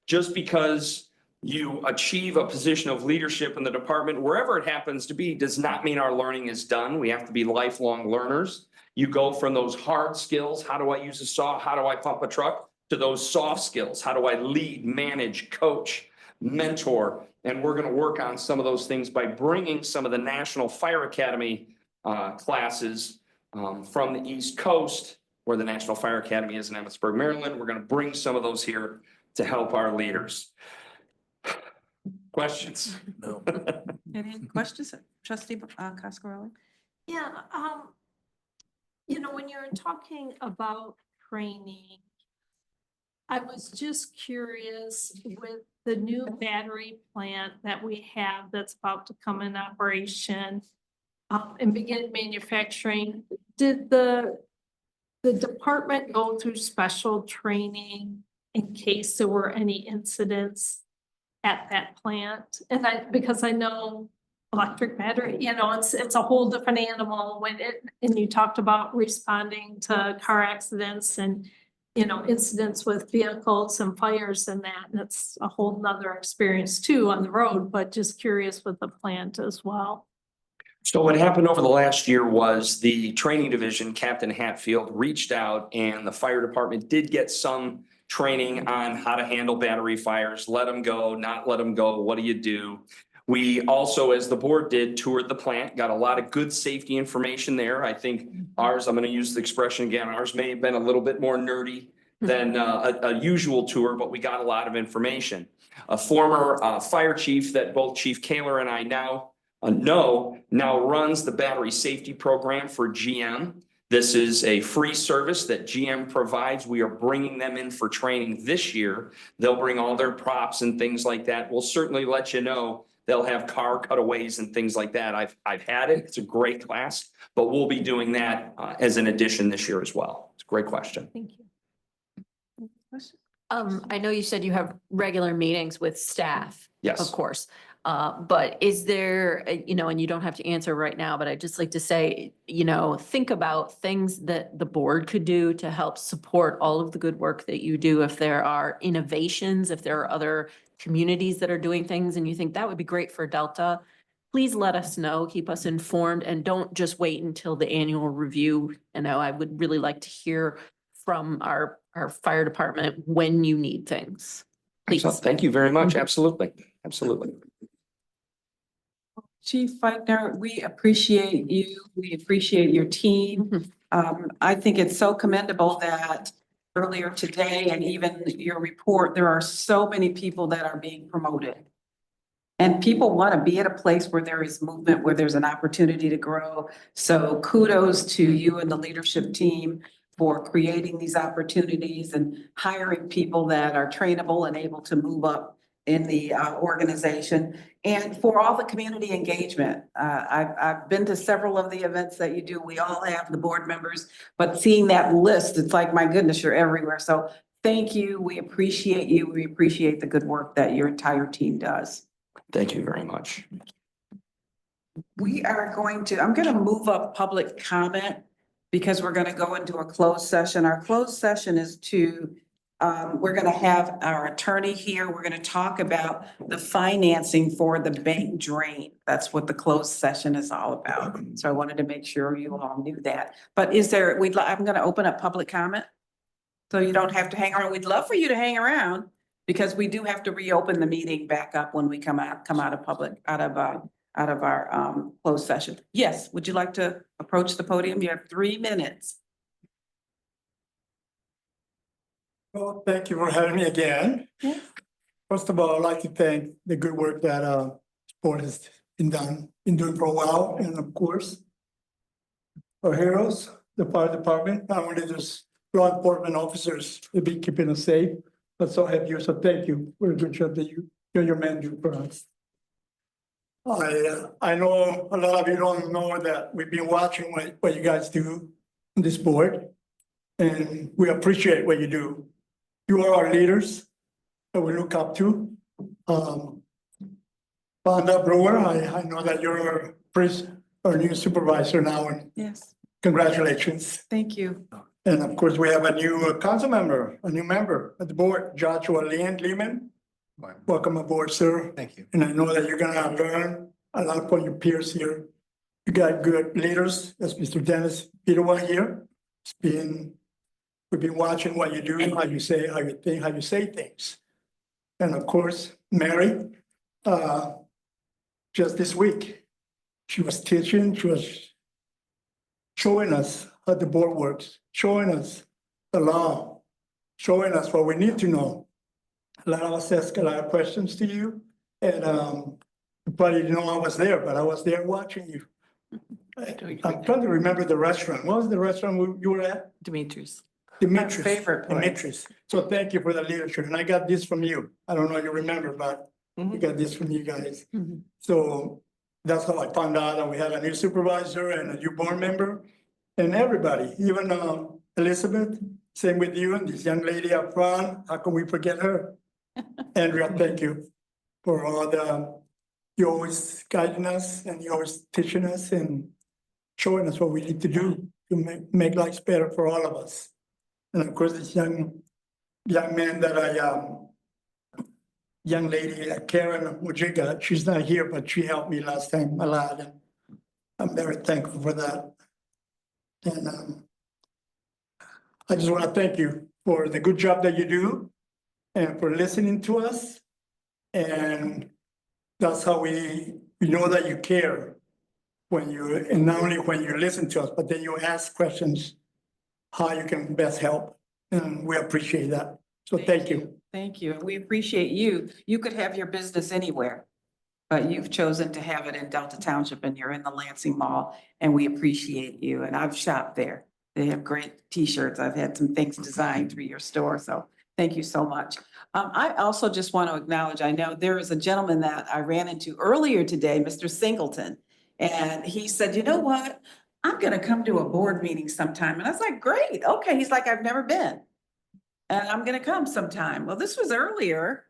Just because you achieve a position of leadership in the department, wherever it happens to be, does not mean our learning is done. We have to be lifelong learners. You go from those hard skills, how do I use a saw, how do I pump a truck, to those soft skills, how do I lead, manage, coach, mentor. And we're going to work on some of those things by bringing some of the National Fire Academy classes from the East Coast, where the National Fire Academy is in Emmitsburg, Maryland. We're going to bring some of those here to help our leaders. Questions? No. Any questions, Trustee Cascarelli? Yeah, you know, when you're talking about training, I was just curious with the new battery plant that we have that's about to come in operation and begin manufacturing. Did the the department go through special training in case there were any incidents at that plant? And because I know electric battery, it's a whole different animal and you talked about responding to car accidents and, incidents with vehicles and fires and that, and it's a whole nother experience too on the road, but just curious with the plant as well. So what happened over the last year was the training division, Captain Hatfield, reached out and the fire department did get some training on how to handle battery fires, let them go, not let them go, what do you do? We also, as the board did, toured the plant, got a lot of good safety information there. I think ours, I'm going to use the expression again, ours may have been a little bit more nerdy than a usual tour, but we got a lot of information. A former fire chief that both Chief Kaler and I now runs the battery safety program for GM. This is a free service that GM provides. We are bringing them in for training this year. They'll bring all their props and things like that. We'll certainly let you know. They'll have car cutaways and things like that. I've had it. It's a great class, but we'll be doing that as an addition this year as well. It's a great question. Thank you. I know you said you have regular meetings with staff. Yes. Of course. But is there, and you don't have to answer right now, but I'd just like to say, think about things that the board could do to help support all of the good work that you do. If there are innovations, if there are other communities that are doing things and you think that would be great for Delta, please let us know, keep us informed, and don't just wait until the annual review. I would really like to hear from our fire department when you need things. Please. Thank you very much. Absolutely. Absolutely. Chief Feichner, we appreciate you. We appreciate your team. I think it's so commendable that earlier today and even your report, there are so many people that are being promoted. And people want to be at a place where there is movement, where there's an opportunity to grow. So kudos to you and the leadership team for creating these opportunities and hiring people that are trainable and able to move up in the organization, and for all the community engagement. I've been to several of the events that you do. We all have the board members, but seeing that list, it's like, my goodness, you're everywhere. So thank you. We appreciate you. We appreciate the good work that your entire team does. Thank you very much. I'm going to move up public comment because we're going to go into a closed session. Our closed session is we're going to have our attorney here. We're going to talk about the financing for the bank drain. That's what the closed session is all about. So I wanted to make sure you all knew that. But I'm going to open up public comment. So you don't have to hang around. We'd love for you to hang around because we do have to reopen the meeting back up when we come out of our closed session. Yes, would you like to approach the podium? You have 3 minutes. Well, thank you for having me again. Yeah. First of all, I'd like to thank the good work that board has been doing for a while, and of course, our heroes, the fire department, not only just law enforcement officers to be keeping us safe, but so have you. So thank you for the good job that you and your men do for us. I know a lot of you don't know that we've been watching what you guys do on this board, and we appreciate what you do. You are our leaders that we look up to. Fonda Brewer, I know that you're our new supervisor now, and Yes, congratulations. thank you. And of course, we have a new council member, a new member at the board, Joshua Lehman. Welcome aboard, sir. Thank you. And I know that you're gonna learn a lot from your peers here. You got good leaders, as Mr. Dennis Peterwa here. We've been watching what you do, how you say, how you think, how you say things. And of course, Mary, just this week, she was teaching, she was showing us how the board works, showing us the law, showing us what we need to know. A lot of us ask a lot of questions to you, and you probably didn't know I was there, but I was there watching you. I'm trying to remember the restaurant. What was the restaurant you were at? Dimitri's. Dimitri's. My favorite place. Dimitri's. So thank you for the leadership, and I got this from you. I don't know if you remember, but I got this from you guys. So that's how I found out that we had a new supervisor and a new board member. And everybody, even Elizabeth, same with you and this young lady up front. How can we forget her? Andrea, thank you for all you always guiding us and you always teaching us and showing us what we need to do to make life better for all of us. And of course, this young man that young lady, Karen Mujiga, she's not here, but she helped me last time a lot. And I'm very thankful for that. And I just want to thank you for the good job that you do and for listening to us. And that's how we know that you care and not only when you listen to us, but then you ask questions, how you can best help. And we appreciate that. So thank you. Thank you. And we appreciate you. You could have your business anywhere, but you've chosen to have it in Delta Township and you're in the Lansing Mall and we appreciate you. And I've shopped there. They have great t-shirts. I've had some things designed through your store. So thank you so much. I also just want to acknowledge, I know there is a gentleman that I ran into earlier today, Mr. Singleton. And he said, you know what? I'm going to come to a board meeting sometime. And I was like, great. Okay. He's like, I've never been. And I'm going to come sometime. Well, this was earlier.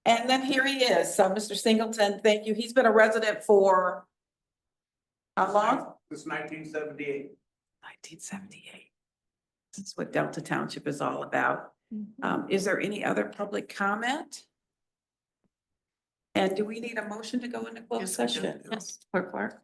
And then here he is. So Mr. Singleton, thank you. He's been a resident for how long? It's 1978. 1978. This is what Delta Township is all about. Is there any other public comment? And do we need a motion to go into closed session? Yes. Clerk Clark?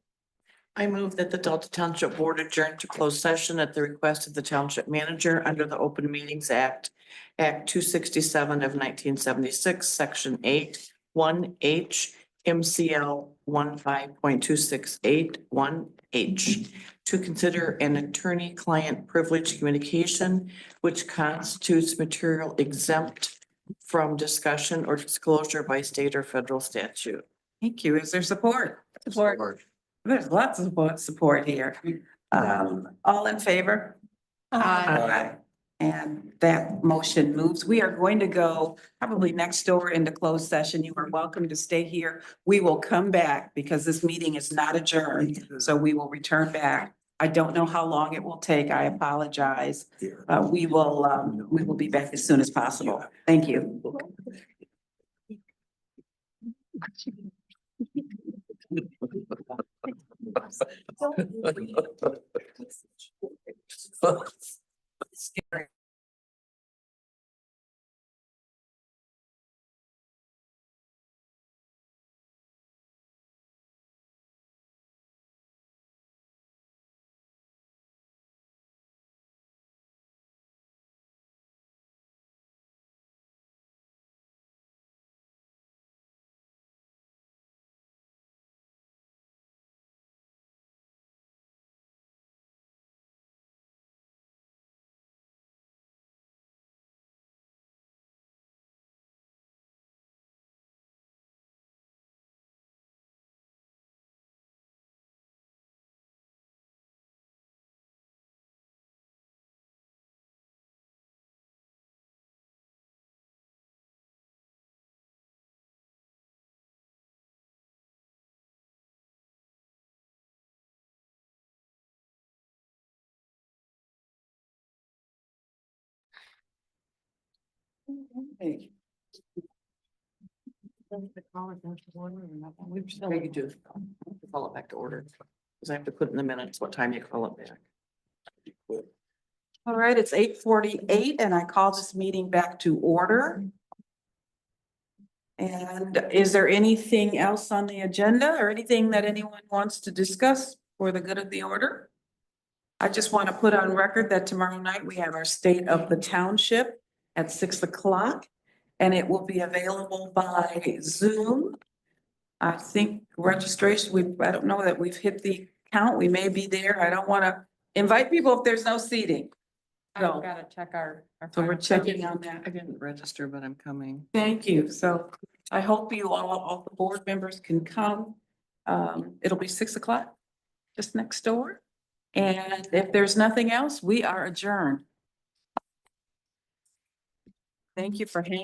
I move that the Delta Township Board adjourn to closed session at the request of the township manager under the Open Meetings Act, Act 267 of 1976, Section 8, 1H, MCL 15.268, 1H, to consider an attorney-client privilege communication which constitutes material exempt from discussion or disclosure by state or federal statute. Thank you. Is there support? Support. There's lots of support here. All in favor? Aye. And that motion moves. We are going to go probably next door into closed session. You are welcome to stay here. We will come back because this meeting is not adjourned. So we will return back. I don't know how long it will take. I apologize. We will be back as soon as possible. Thank you. Scary. Hey. We just need to call it back to order. Because I have to put in the minutes what time you call it back. All right, it's 8:48 and I call this meeting back to order. And is there anything else on the agenda or anything that anyone wants to discuss for the good of the order? I just want to put on record that tomorrow night we have our State of the Township at 6 o'clock. And it will be available by Zoom. I think registration, I don't know that we've hit the count. We may be there. I don't want to invite people if there's no seating. So, Gotta check our. so we're checking on that. I didn't register, but I'm coming. Thank you. So I hope you all the board members can come. It'll be 6 o'clock, just next door. And if there's nothing else, we are adjourned. Thank you for hanging.